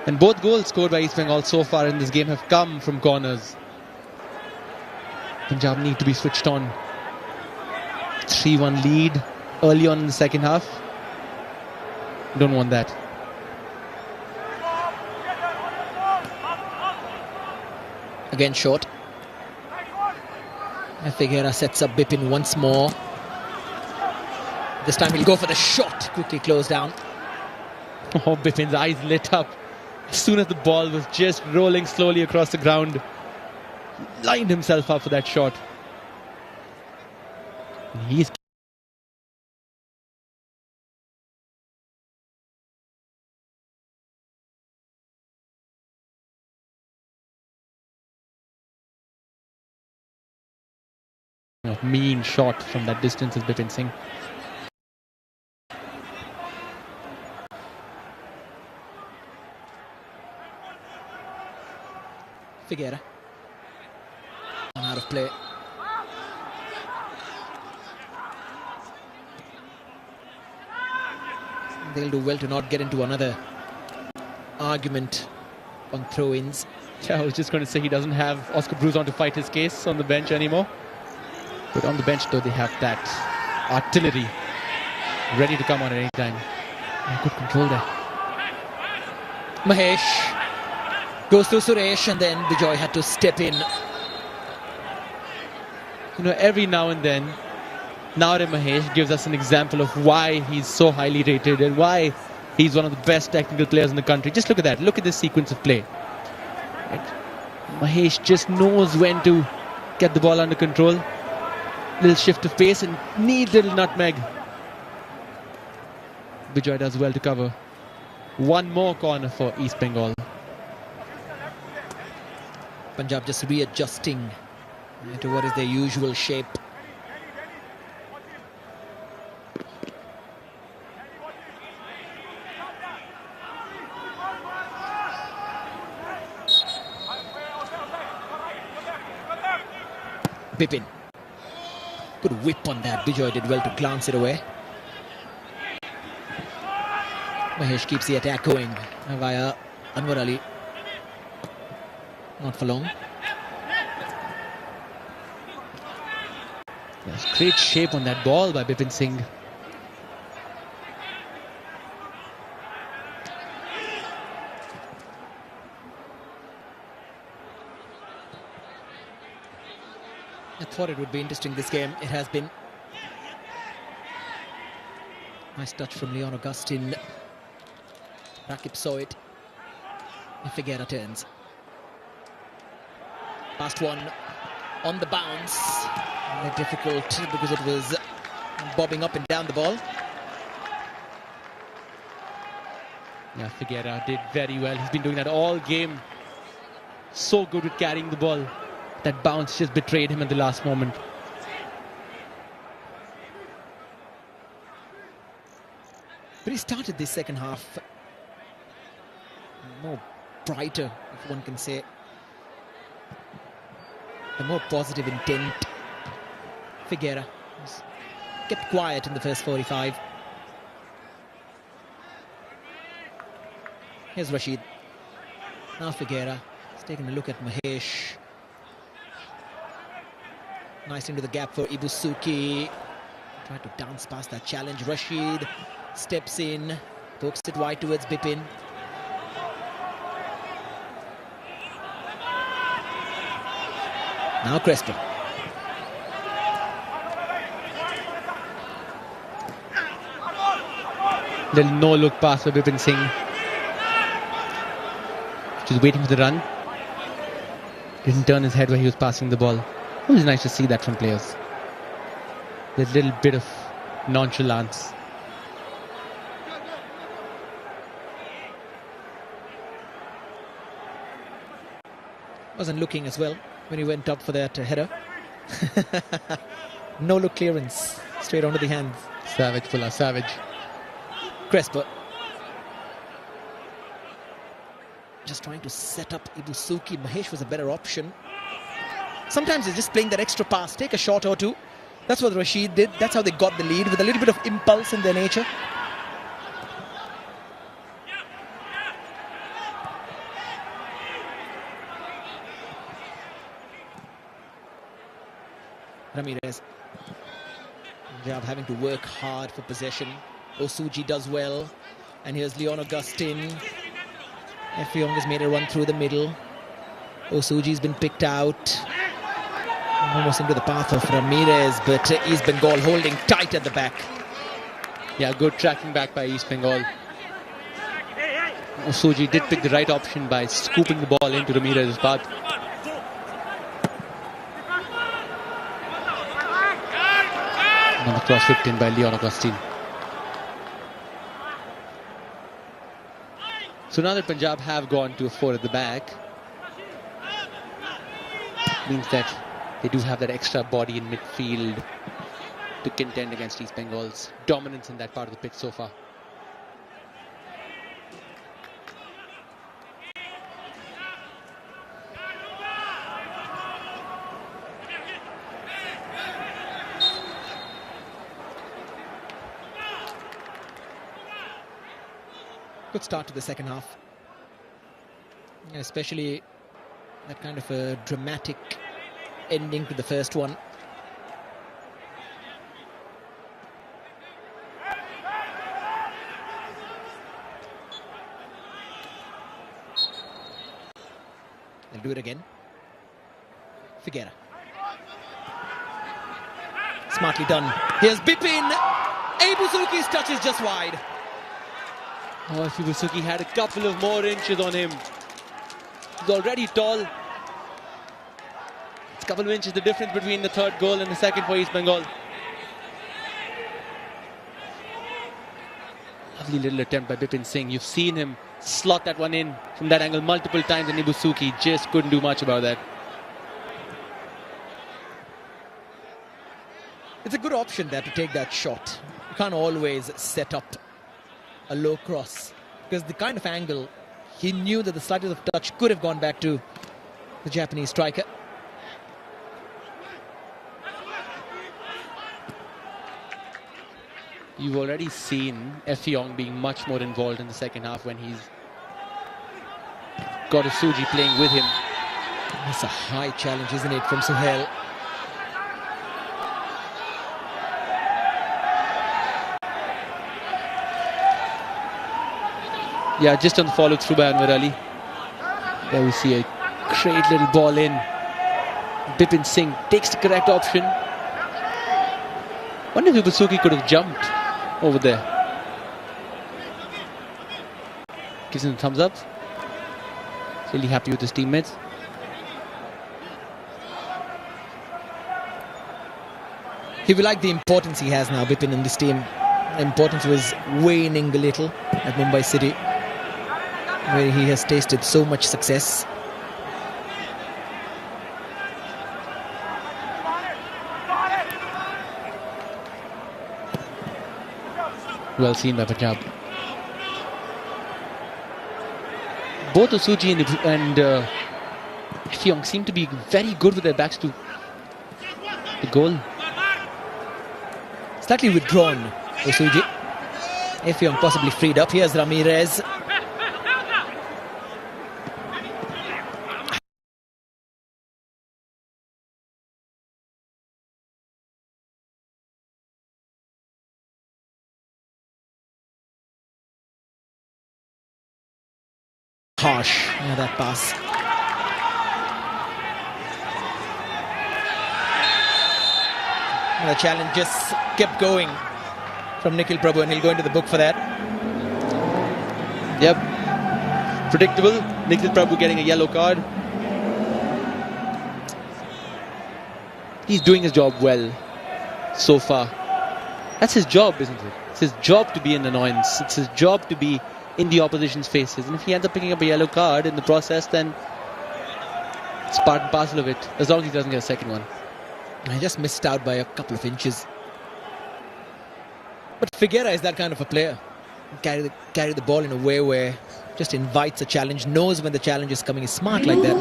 And both goals scored by East Bengal so far in this game have come from corners. Punjab need to be switched on. 3-1 lead. early on in the second half. Don't want that. Again short. And Figueira sets up Bipin once more. This time he'll go for the shot. Quickly closed down. Oh, Bipin's eyes lit up. As soon as the ball was just rolling slowly across the ground, he lined himself up for that shot. And he's a mean shot from that distance is Bipin Singh. Figueira. Out of play. They'll do well to not get into another argument on throw-ins. Yeah, I was just going to say he doesn't have Oscar Bruzon to fight his case on the bench anymore. But on the bench, though, they have that artillery ready to come on at any time. Good control there. Mahesh goes through Suresh, and then Bijoy had to step in. You know, every now and then, Naure Mahesh gives us an example of why he's so highly rated and why he's one of the best technical players in the country. Just look at that. Look at this sequence of play. Right? Mahesh just knows when to get the ball under control. Little shift of pace and neat little nutmeg. Bijoy does well to cover. One more corner for East Bengal. Punjab just readjusting to what is their usual shape. Bipin. Good whip on that. Bijoy did well to glance it away. Mahesh keeps the attack going via Anwar Ali. Not for long. There's great shape on that ball by Bipin Singh. I thought it would be interesting this game. It has been. Nice touch from Leon Augustine. Rakip saw it. And Figueira turns. Last one on the bounce. Very difficult because it was bobbing up and down the ball. Yeah, Figueira did very well. He's been doing that all game. So good with carrying the ball. That bounce just betrayed him at the last moment. But he started this second half more brighter, if one can say. A more positive intent. Figueira was kept quiet in the first 45. Here's Rashid. Now Figueira is taking a look at Mahesh. Nice into the gap for Ibusuki. Tried to dance past that challenge. Rashid steps in, pokes it wide towards Bipin. Now Crespo. Little no-look pass for Bipin Singh. Just waiting for the run. Didn't turn his head where he was passing the ball. It was nice to see that from players. There's a little bit of nonchalance. Wasn't looking as well when he went up for that header. No look clearance. Straight onto the hands. Savage, Fuller, savage. Crespo. Just trying to set up Ibusuki. Mahesh was a better option. Sometimes he's just playing that extra pass. Take a shot or two. That's what Rashid did. That's how they got the lead, with a little bit of impulse in their nature. Ramirez. Punjab having to work hard for possession. Osuji does well. And here's Leon Augustine. Effiong has made a run through the middle. Osuji's been picked out. Almost into the path of Ramirez, but East Bengal holding tight at the back. Yeah, good tracking back by East Bengal. Osuji did pick the right option by scooping the ball into Ramirez's path. Another cross whipped in by Leon Augustine. So now that Punjab have gone to a 4 at the back, means that they do have that extra body in midfield to contend against East Bengal's dominance in that part of the pitch so far. Good start to the second half. Especially that kind of a dramatic ending to the first one. They'll do it again. Figuera. Smartly done. Here's Bipin. Ebusuki's touch is just wide. Oh, if Ibusuki had a couple of more inches on him. He's already tall. It's a couple of inches the difference between the third goal and the second for East Bengal. Lovely little attempt by Bipin Singh. You've seen him slot that one in from that angle multiple times, and Ibusuki just couldn't do much about that. It's a good option there to take that shot. You can't always set up a low cross, because the kind of angle, he knew that the slightest of touch could have gone back to the Japanese striker. You've already seen Effiong being much more involved in the second half when he's got Osuji playing with him. That's a high challenge, isn't it, from Suhail? Yeah, just on the follow through by Anwar Ali. There we see a great little ball in. Bipin Singh takes the correct option. Wonder if Ibusuki could have jumped over there. Gives him a thumbs up. Really happy with his teammates. He will like the importance he has now, Bipin, in this team. The importance was waning a little at Mumbai City, where he has tasted so much success. Well seen by Punjab. Both Osuji and Effiong seem to be very good with their backs to the goal. Slightly withdrawn, Osuji. Effiong possibly freed up. Here's Ramirez. Harsh, that pass. The challenge just kept going from Nikhil Prabhu, and he'll go into the book for that. Yep. Predictable. Nikhil Prabhu getting a yellow card. He's doing his job well so far. That's his job, isn't it? It's his job to be an annoyance. It's his job to be in the opposition's faces. And if he ends up picking up a yellow card in the process, then it's part and parcel of it, as long as he doesn't get a second one. I just missed out by a couple of inches. But Figuera is that kind of a player. Carry the ball in a way where just invites a challenge, knows when the challenge is coming, is smart like that.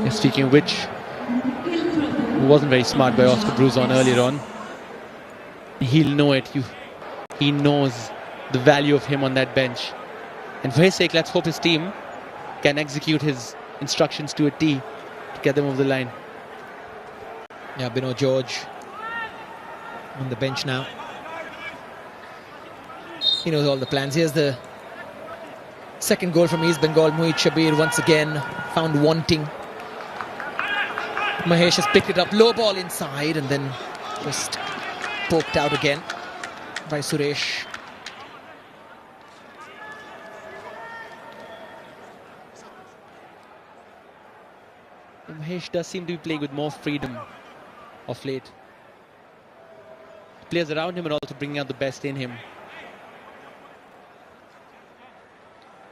Yeah, speaking of which, it wasn't very smart by Oscar Bruzon earlier on. He'll know it. He knows the value of him on that bench. And for his sake, let's hope his team can execute his instructions to a T to get them over the line. Yeah, Bino George on the bench now. He knows all the plans. Here's the second goal from East Bengal. Mohit Shabir once again found wanting. Mahesh has picked it up, low ball inside, and then just poked out again by Suresh. Mahesh does seem to be playing with more freedom of late. Players around him are also bringing out the best in him.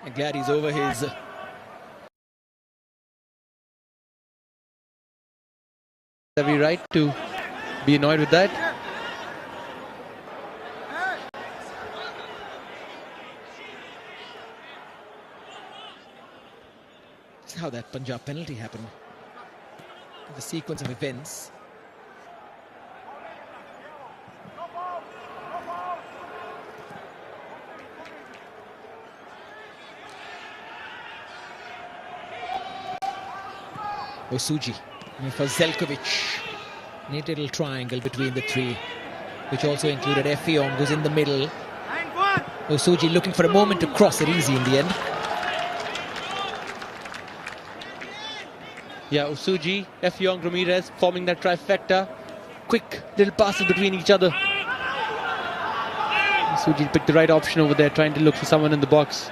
I'm glad he's over his Every right to be annoyed with that. This is how that Punjab penalty happened. The sequence of events. Osuji for Zelkovic. Neat little triangle between the three, which also included Effiong, who's in the middle. Osuji looking for a moment to cross it, easy in the end. Yeah, Osuji, Effiong, Ramirez forming that trifecta. Quick little passes between each other. Osuji picked the right option over there, trying to look for someone in the box.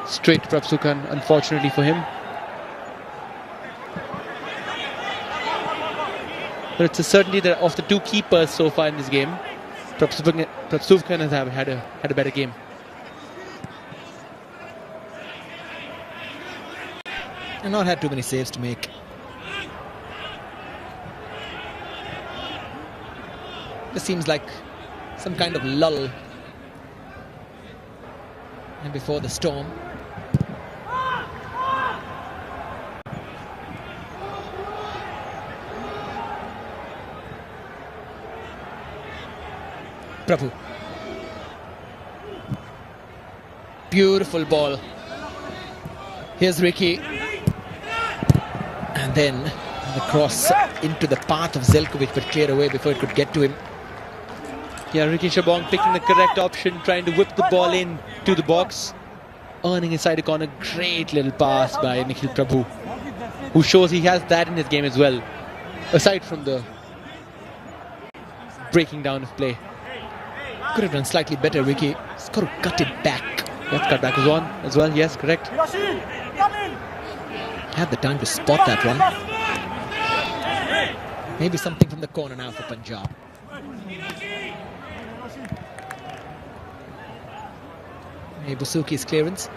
Straight to Prabhsukhan, unfortunately for him. But it's a certainty that of the two keepers so far in this game, Prabhsukhan has had a better game. And not had too many saves to make. This seems like some kind of lull. And before the storm. Prabhu. Beautiful ball. Here's Ricky. And then the cross into the path of Zelkovic, but cleared away before it could get to him. Yeah, Ricky Shabong picking the correct option, trying to whip the ball in to the box. Earning inside the corner. Great little pass by Nikhil Prabhu, who shows he has that in his game as well, aside from the breaking down of play. Could have done slightly better, Ricky. He's got to cut it back. Yes, cut back was on as well. Yes, correct. Had the time to spot that one. Maybe something from the corner now for Punjab. Maybe Busuki's clearance.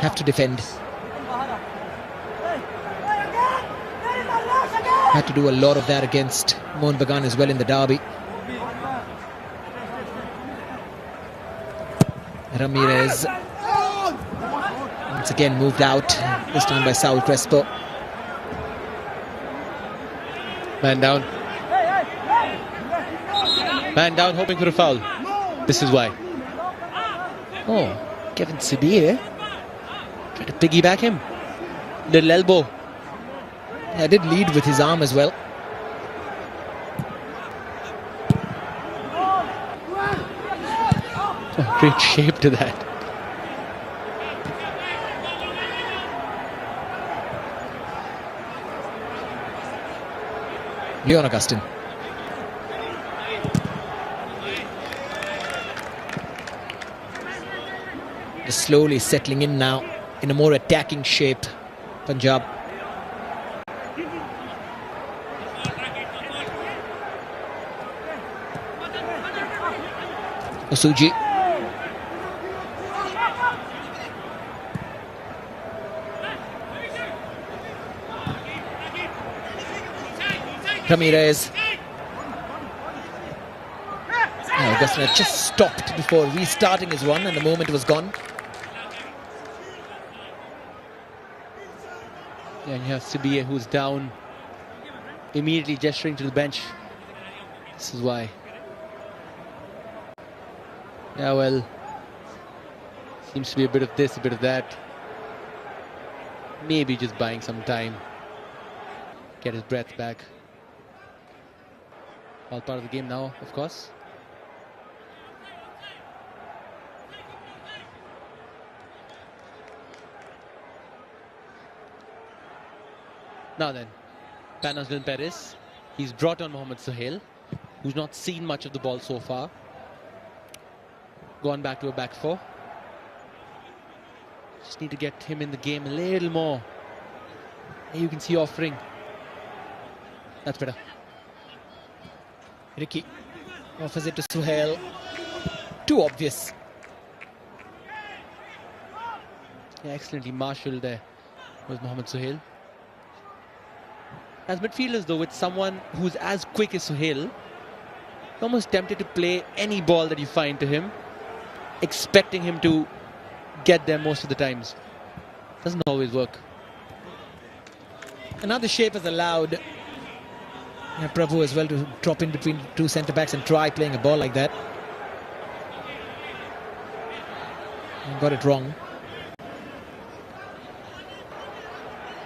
Have to defend. Had to do a lot of that against Mohun Bagan as well in the derby. Ramirez once again moved out, this time by Saul Crespo. Man down. Man down, hoping for a foul. This is why. Oh, Kevin Sibir tried to piggyback him. Little elbow. Yeah, did lead with his arm as well. Oh, great shape to that. Leon Augustin. Just slowly settling in now in a more attacking shape, Punjab. Osuji. Ramirez. Augustin had just stopped before restarting his run and the moment was gone. Yeah, and you have Sibir who's down, immediately gesturing to the bench. This is why. Yeah, well, seems to be a bit of this, a bit of that. Maybe just buying some time. Get his breath back. All part of the game now, of course. Now then, Panos Perez. He's brought on Mohamed Sohail, who's not seen much of the ball so far. Gone back to a back four. Just need to get him in the game a little more. Here you can see offering. That's better. Ricky offers it to Sohail. Too obvious. Yeah, excellently marshalled there was Mohamed Sohail. As midfielders though, with someone who's as quick as Sohail, you're almost tempted to play any ball that you find to him, expecting him to get there most of the times. Doesn't always work. And now the shape has allowed Prabhu as well to drop in between two centre-backs and try playing a ball like that. And got it wrong.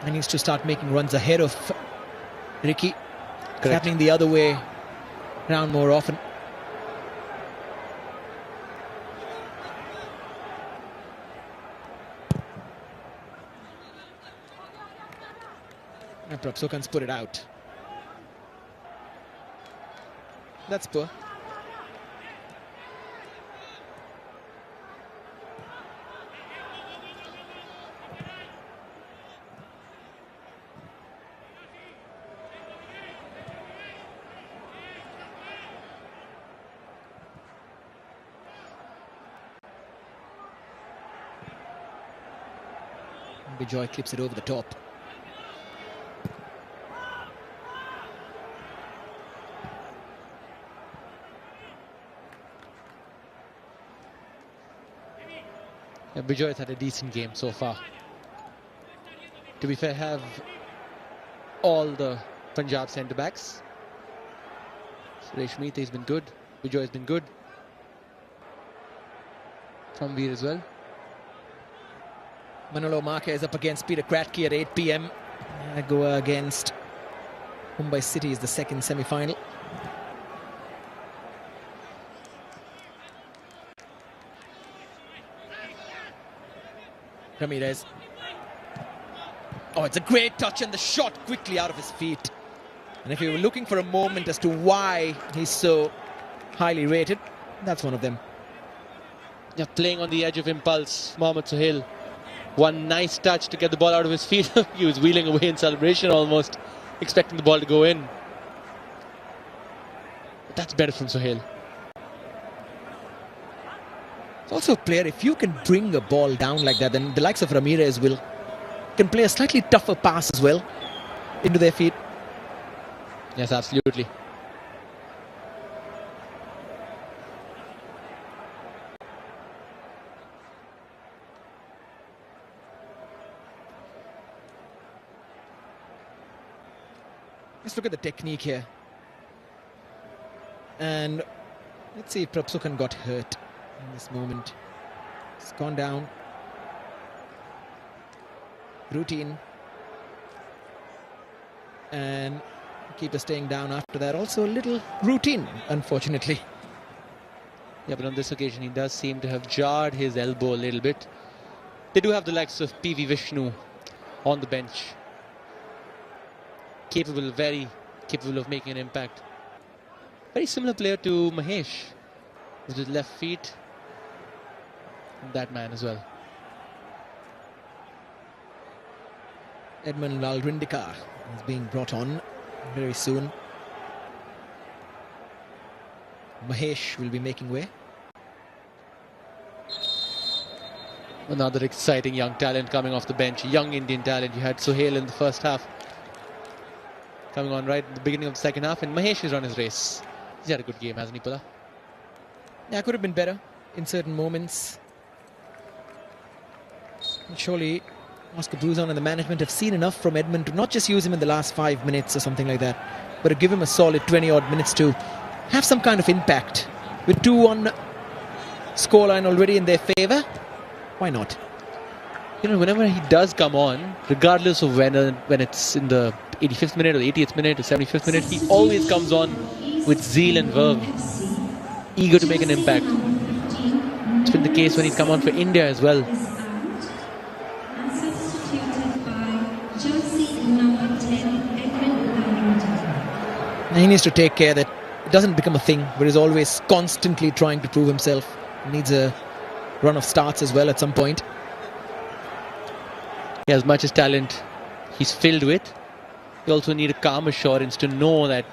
And needs to start making runs ahead of Ricky. It's happening the other way around more often. And Prabhukan's put it out. That's poor. Bijoy clips it over the top. Yeah, Bijoy's had a decent game so far. To be fair, have all the Punjab centre-backs. Suresh Meete has been good. Bijoy has been good. Tramveer as well. Manolo Marquez up against Peter Kratky at 8 p.m. Goa against Mumbai City is the second semi-final. Ramirez. Oh, it's a great touch and the shot quickly out of his feet. And if you were looking for a moment as to why he's so highly rated, that's one of them. Yeah, playing on the edge of impulse, Mohamed Sohail. One nice touch to get the ball out of his feet. He was wheeling away in celebration almost, expecting the ball to go in. But that's better from Sohail. It's also a player, if you can bring a ball down like that, then the likes of Ramirez can play a slightly tougher pass as well into their feet. Yes, absolutely. Let's look at the technique here. And let's see if Prabhukan got hurt in this moment. It's gone down. Routine. And keeper staying down after that. Also a little routine, unfortunately. Yeah, but on this occasion he does seem to have jarred his elbow a little bit. They do have the likes of PV Vishnu on the bench. Capable, very capable of making an impact. Very similar player to Mahesh with his left feet. And that man as well. Edmund Lalrindika is being brought on very soon. Mahesh will be making way. Another exciting young talent coming off the bench. Young Indian talent. You had Sohail in the first half. Coming on right at the beginning of the second half. And Mahesh has run his race. He's had a good game, hasn't he, Pula? Yeah, could have been better in certain moments. Surely Oscar Bruzon and the management have seen enough from Edmund to not just use him in the last 5 minutes or something like that, but to give him a solid 20-odd minutes to have some kind of impact. With 2 on scoreline already in their favour. Why not? You know, whenever he does come on, regardless of when it's in the 85th minute or the 80th minute or 75th minute, he always comes on with zeal and verve, eager to make an impact. It's been the case when he's come on for India as well. And substituted by jersey number 10, Edmund Landry. And he needs to take care that it doesn't become a thing where he's always constantly trying to prove himself. He needs a run of starts as well at some point. He has much as talent he's filled with. You also need a calm assurance to know that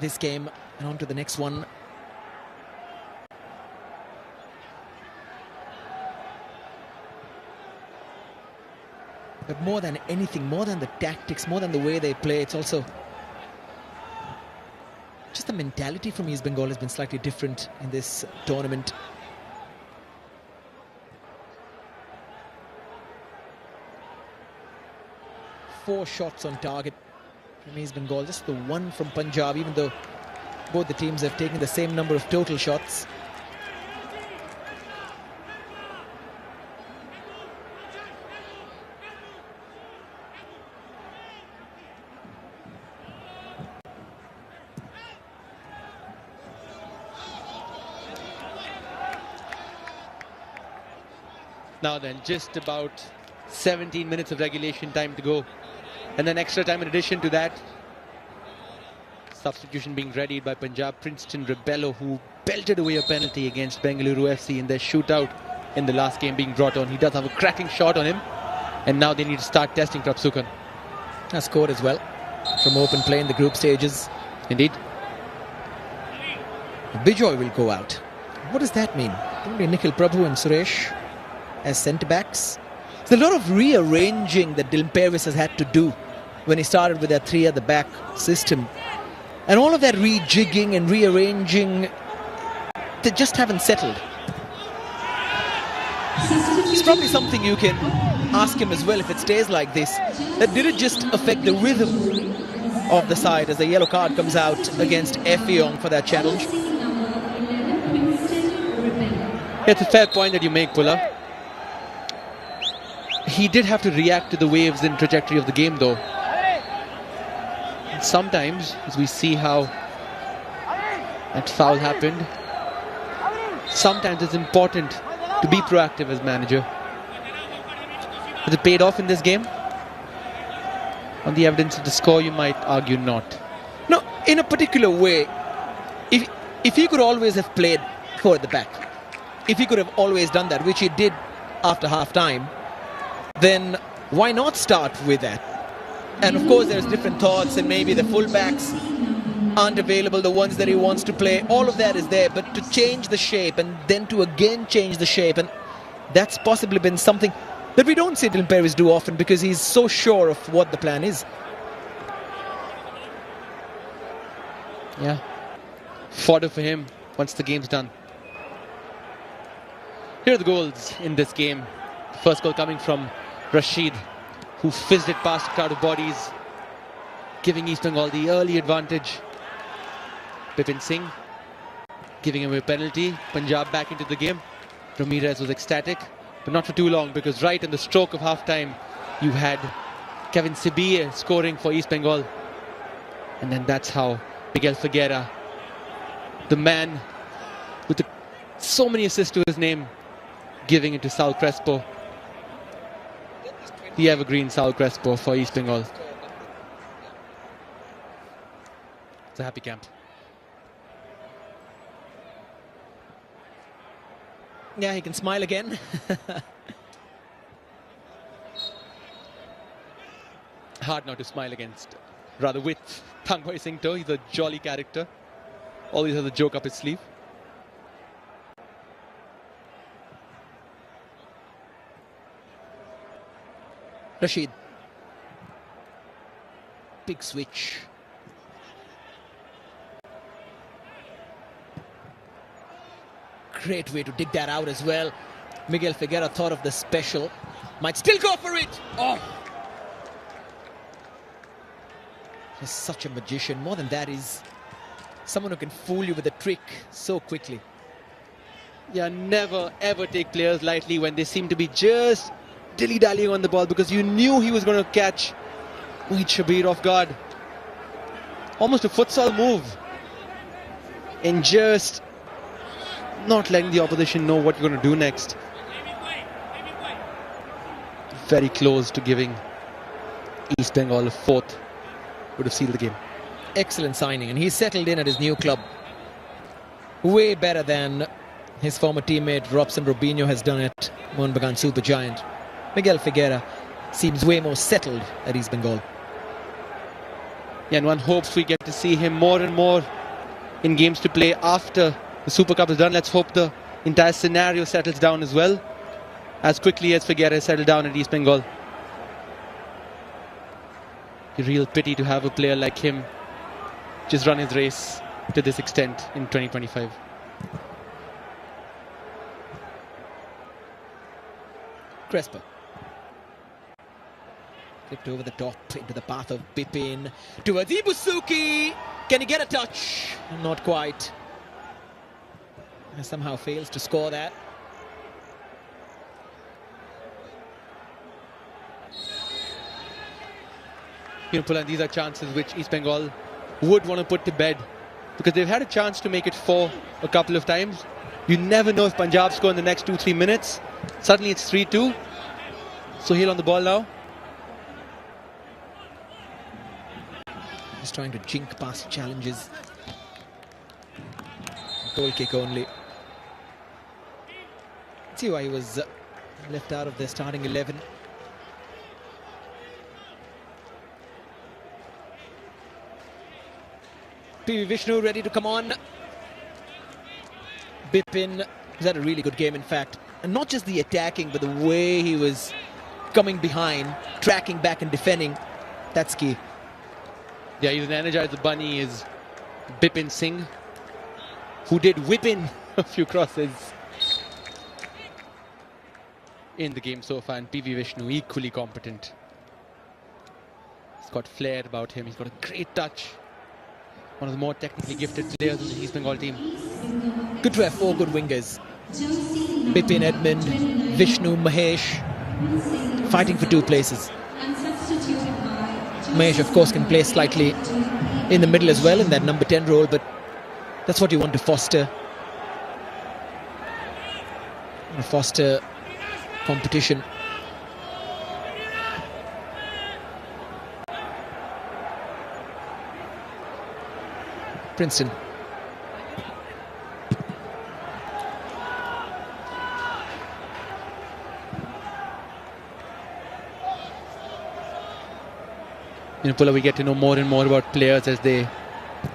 This game and on to the next one. But more than anything, more than the tactics, more than the way they play, it's also just the mentality from East Bengal has been slightly different in this tournament. Four shots on target from East Bengal, just the one from Punjab, even though both the teams have taken the same number of total shots. now then, just about 17 minutes of regulation time to go. And then extra time in addition to that. Substitution being readied by Punjab. Princeton Rebello, who belted away a penalty against Bengaluru FC in their shootout in the last game, being brought on. He does have a cracking shot on him. And now they need to start testing Prabsukhan. Has scored as well from open play in the group stages. Indeed. Bijoy will go out. What does that mean? Only Nikhil Prabhu and Suresh as centre-backs. There's a lot of rearranging that Dylan Pervis has had to do when he started with that three at the back system. And all of that rejigging and rearranging, they just haven't settled. It's probably something you can ask him as well if it stays like this. That did it just affect the rhythm of the side as the yellow card comes out against Effiong for that challenge? It's a fair point that you make, Pulla. He did have to react to the waves and trajectory of the game, though. And sometimes, as we see how that foul happened, sometimes it's important to be proactive as manager. Has it paid off in this game? On the evidence of the score, you might argue not. No, in a particular way, if he could always have played four at the back, if he could have always done that, which he did after half-time, then why not start with that? And of course there's different thoughts, and maybe the fullbacks aren't available, the ones that he wants to play, all of that is there, but to change the shape and then to again change the shape, and that's possibly been something that we don't see Dylan Perez do often because he's so sure of what the plan is. Yeah. Fodder for him once the game's done. Here are the goals in this game. The first goal coming from Rashid, who fizzed it past a crowd of bodies, giving East Bengal the early advantage. Bipin Singh giving away a penalty. Punjab back into the game. Ramirez was ecstatic, but not for too long, because right in the stroke of half-time, you had Kevin Sibie scoring for East Bengal. And then that's how Miguel Figuera, the man with so many assists to his name, giving it to Saul Crespo. The evergreen Saul Crespo for East Bengal. It's a happy camp. Yeah, he can smile again. Hard not to smile against, rather with Tangboy Singh too. He's a jolly character. Always has a joke up his sleeve. Rashid. Big switch. Great way to dig that out as well. Miguel Figuera thought of the special. Might still go for it. Oh! He's such a magician. More than that, he's someone who can fool you with a trick so quickly. Yeah, never ever take players lightly when they seem to be just dilly-dallying on the ball, because you knew he was going to catch Mohit Shabir off guard. Almost a futsal move. And just not letting the opposition know what you're going to do next. Very close to giving East Bengal a fourth. Would have sealed the game. Excellent signing, and he's settled in at his new club. Way better than his former teammate Robson Robinho has done at Mohun Bagan Supergiant. Miguel Figuera seems way more settled at East Bengal. Yeah, and one hopes we get to see him more and more in games to play after the Super Cup is done. Let's hope the entire scenario settles down as well, as quickly as Figuera has settled down at East Bengal. A real pity to have a player like him just run his race to this extent in 2025. Crespo. Flipped over the top into the path of Bipin. Towards Ibusuki. Can he get a touch? Not quite. Somehow fails to score that. Pulan, these are chances which East Bengal would want to put to bed, because they've had a chance to make it 4 a couple of times. You never know if Punjab score in the next 2-3 minutes. Suddenly it's 3-2. Sohail on the ball now. He's trying to jink past challenges. Goal kick only. See why he was left out of the starting 11. PV Vishnu ready to come on. Bipin has had a really good game, in fact. And not just the attacking, but the way he was coming behind, tracking back and defending. That's key. Yeah, he's an energizer bunny, is Bipin Singh, who did whip in a few crosses in the game so far. And PV Vishnu, equally competent. He's got flair about him. He's got a great touch. One of the more technically gifted players in the East Bengal team. Good to have 4 good wingers. Bipin, Edmund, Vishnu, Mahesh, fighting for 2 places. Mahesh, of course, can play slightly in the middle as well in that number 10 role, but that's what you want to foster. foster competition. Princeton. Pulla, we get to know more and more about players as they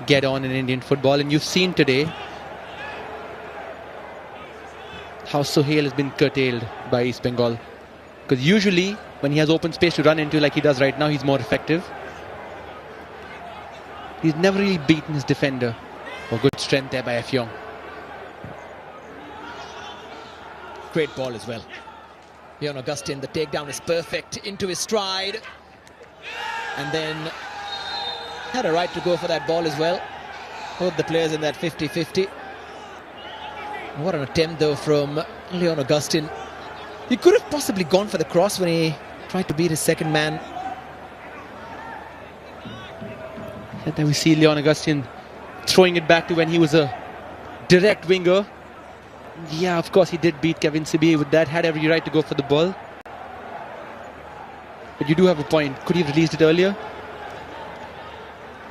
get on in Indian football, and you've seen today how Sohail has been curtailed by East Bengal, because usually when he has open space to run into like he does right now, he's more effective. He's never really beaten his defender. Oh, good strength there by Afyong. Great ball as well. Leon Augustine, the takedown is perfect into his stride. And then had a right to go for that ball as well. Both the players in that 50-50. What an attempt though from Leon Augustine. He could have possibly gone for the cross when he tried to beat his second man. And then we see Leon Augustine throwing it back to when he was a direct winger. Yeah, of course he did beat Kevin Sibi with that. Had every right to go for the ball. But you do have a point. Could he have released it earlier?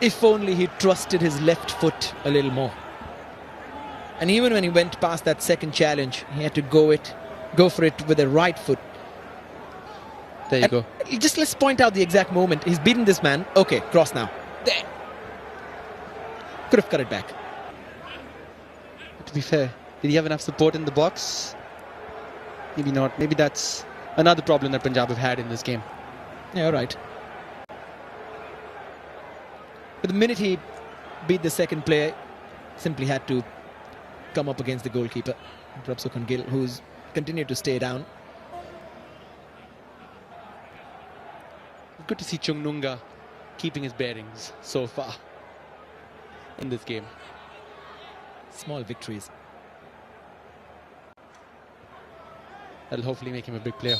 If only he trusted his left foot a little more. And even when he went past that second challenge, he had to go for it with the right foot. There you go. Just let's point out the exact moment. He's beaten this man. Okay, cross now. There. Could have cut it back. To be fair, did he have enough support in the box? Maybe not. Maybe that's another problem that Punjab have had in this game. Yeah, all right. But the minute he beat the second player, simply had to come up against the goalkeeper, Prabhsukhan Gill, who's continued to stay down. Good to see Chungnunga keeping his bearings so far in this game. Small victories. That'll hopefully make him a big player.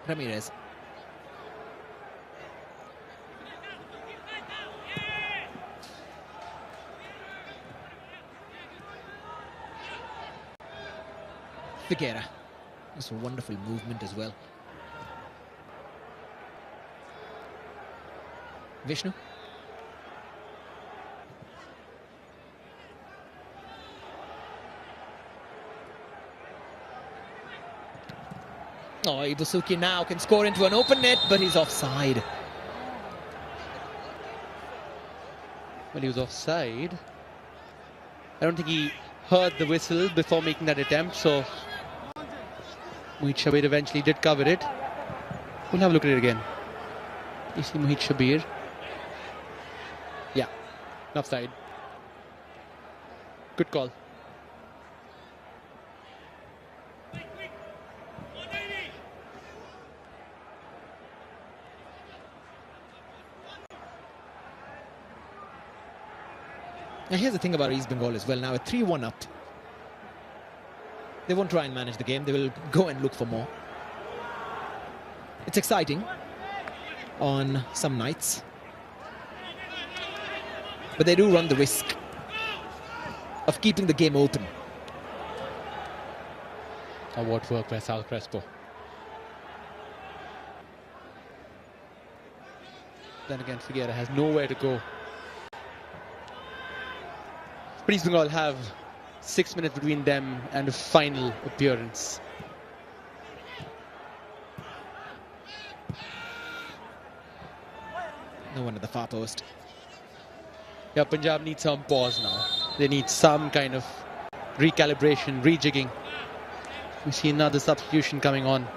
Ramirez. Figuera. That's a wonderful movement as well. Vishnu. Oh, Ibusuki now can score into an open net, but he's offside. Well, he was offside. I don't think he heard the whistle before making that attempt, so Mohit Shabir eventually did cover it. We'll have a look at it again. You see Mohit Shabir. Yeah, offside. Good call. Now here's the thing about East Bengal as well. Now a 3-1 up. They won't try and manage the game. They will go and look for more. It's exciting on some nights. But they do run the risk of keeping the game open. Oh, what work by Sal Crespo. Then again, Figuera has nowhere to go. But East Bengal have 6 minutes between them and a final appearance. No one at the far post. Yeah, Punjab needs some pause now. They need some kind of recalibration, rejigging. We see another substitution coming on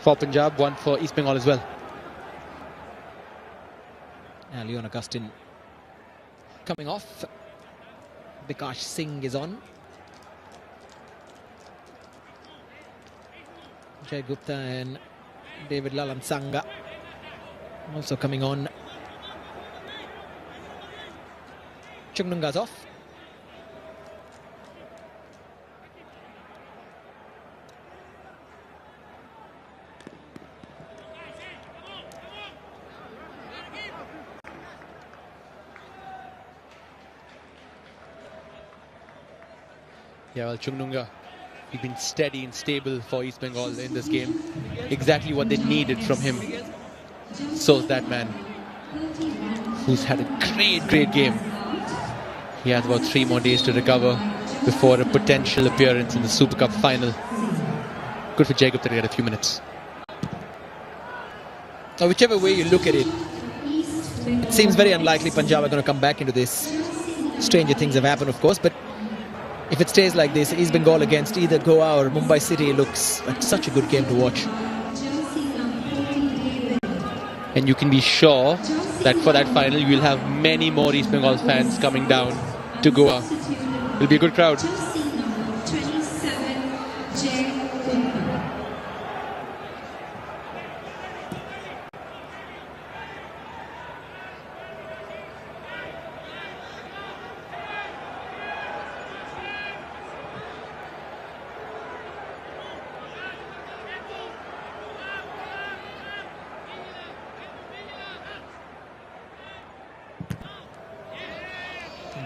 for Punjab, one for East Bengal as well. Now Leon Augustine coming off. Vikash Singh is on. Jay Gupta and David Lalansanga also coming on. Chungnunga's off. Yeah, well, Chungnunga, he's been steady and stable for East Bengal in this game. Exactly what they needed from him. So's that man, who's had a great game. He has about 3 more days to recover before a potential appearance in the Super Cup final. Good for Jacob to get a few minutes. So whichever way you look at it, it seems very unlikely Punjab are going to come back into this. Stranger things have happened, of course, but if it stays like this, East Bengal against either Goa or Mumbai City looks like such a good game to watch. And you can be sure that for that final, you will have many more East Bengal fans coming down to Goa. It'll be a good crowd.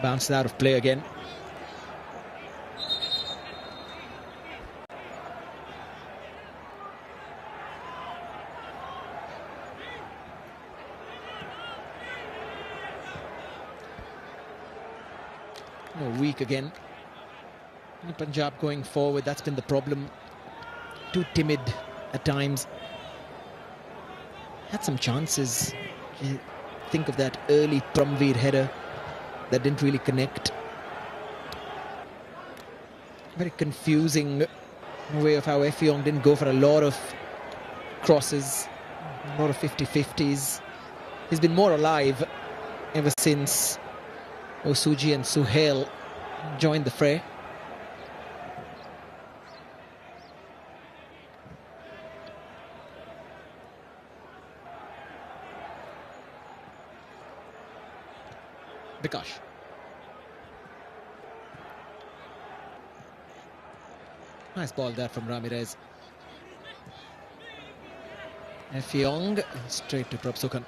Bounced out of play again. Weak again. Punjab going forward, that's been the problem. Too timid at times. Had some chances. You think of that early Pramveer header that didn't really connect. Very confusing way of how Effiong didn't go for a lot of crosses, a lot of 50-50s. He's been more alive ever since Osuji and Suhail joined the fray. Bikash. Nice ball there from Ramirez. Effiong straight to Prabsukan.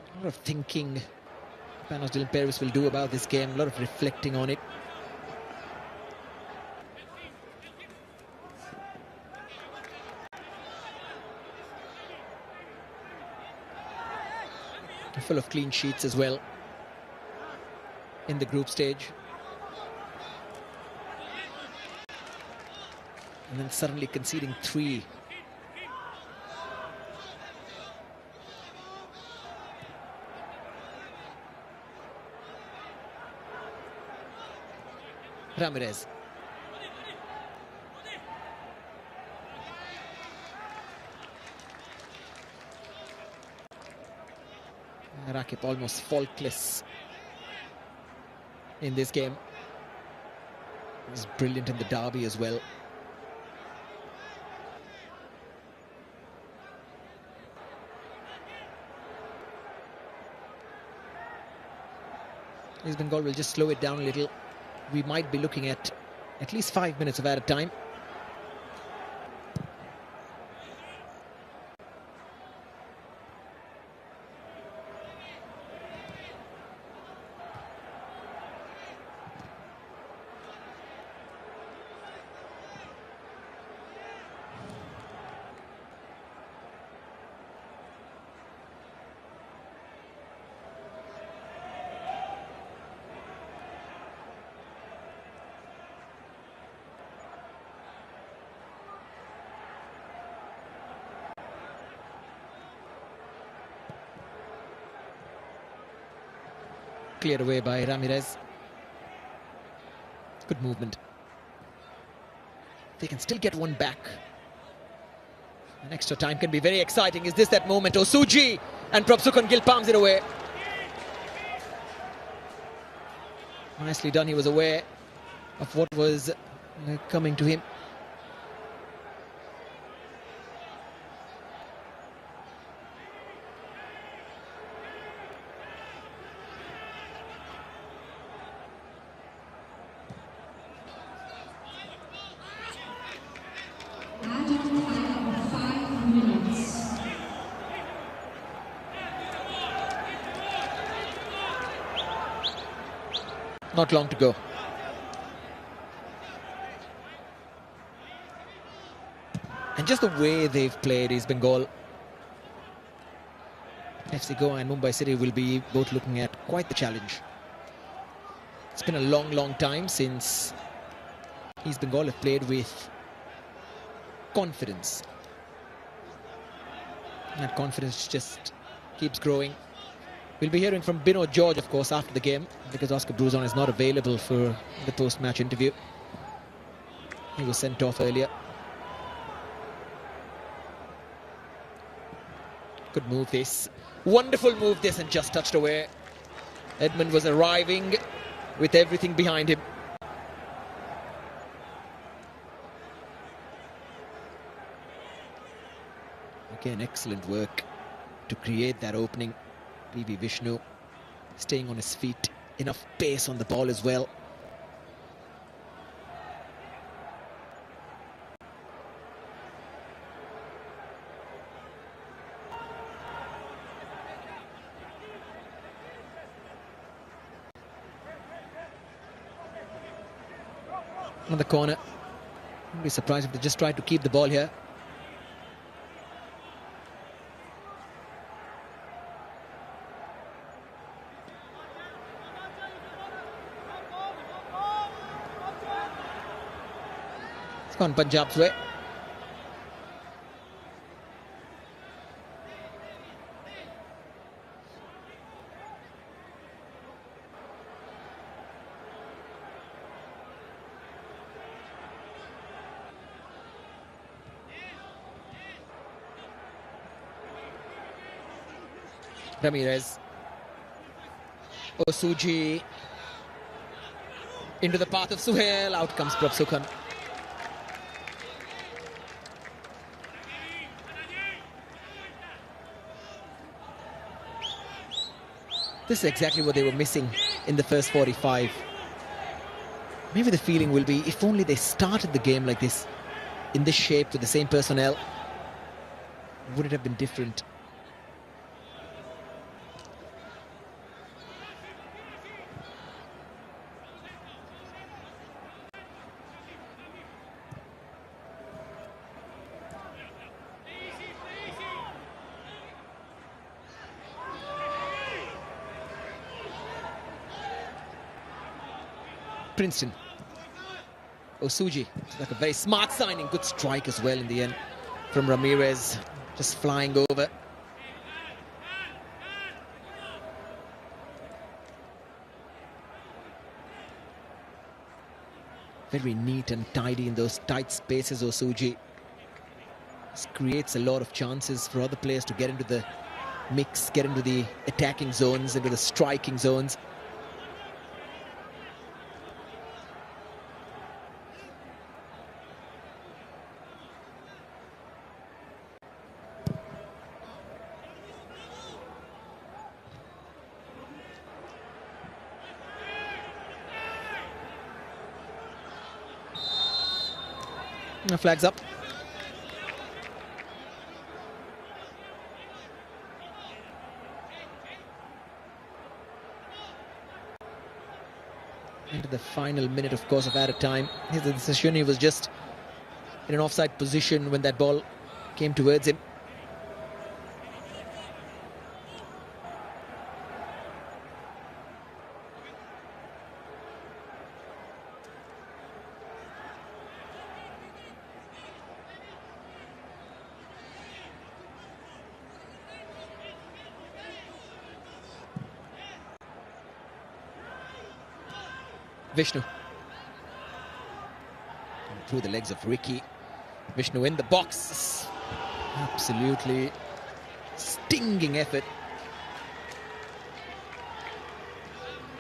A lot of thinking Panos Dylan Paris will do about this game, a lot of reflecting on it. Full of clean sheets as well in the group stage. And then suddenly conceding 3. Ramirez. Rakip almost faultless in this game. He's brilliant in the derby as well. East Bengal will just slow it down a little. We might be looking at least 5 minutes of added time. Cleared away by Ramirez. Good movement. They can still get one back. An extra time can be very exciting. Is this that moment? Osuji and Prabsukan Gill palms it away. Nicely done. He was aware of what was coming to him. Not long to go. And just the way they've played East Bengal, FC Goa and Mumbai City will be both looking at quite the challenge. It's been a long, long time since East Bengal have played with confidence. That confidence just keeps growing. We'll be hearing from Binod George, of course, after the game, because Oscar Bruzon is not available for the post-match interview. He was sent off earlier. Good move this. Wonderful move this, and just touched away. Edmund was arriving with everything behind him. Again, excellent work to create that opening. PV Vishnu staying on his feet. Enough pace on the ball as well. On the corner. Wouldn't be surprised if they just tried to keep the ball here. It's gone Punjab's way. Ramirez. Osuji into the path of Suhail. Out comes Prabsukhan. This is exactly what they were missing in the first 45. Maybe the feeling will be, if only they started the game like this, in this shape, with the same personnel, would it have been different? Princeton. Osuji, it's like a very smart signing. Good strike as well in the end from Ramirez, just flying over. Very neat and tidy in those tight spaces, Osuji. This creates a lot of chances for other players to get into the mix, get into the attacking zones, into the striking zones. Flags up. Into the final minute, of course, of added time. His decision, he was just in an offside position when that ball came towards him. Vishnu. Through the legs of Ricky. Vishnu in the box. Absolutely stinging effort.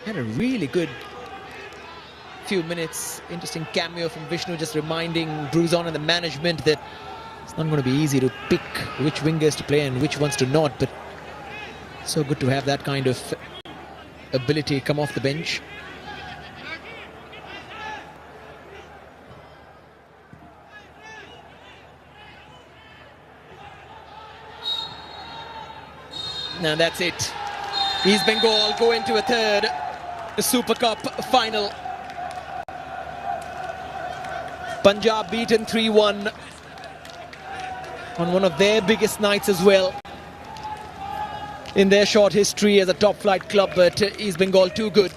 Had a really good few minutes. Interesting cameo from Vishnu, just reminding Bruzon and the management that it's not going to be easy to pick which wingers to play and which ones to not, but so good to have that kind of ability come off the bench. Now that's it. East Bengal go into a third Super Cup final. Punjab beaten 3-1 on one of their biggest nights as well in their short history as a top flight club, but East Bengal too good.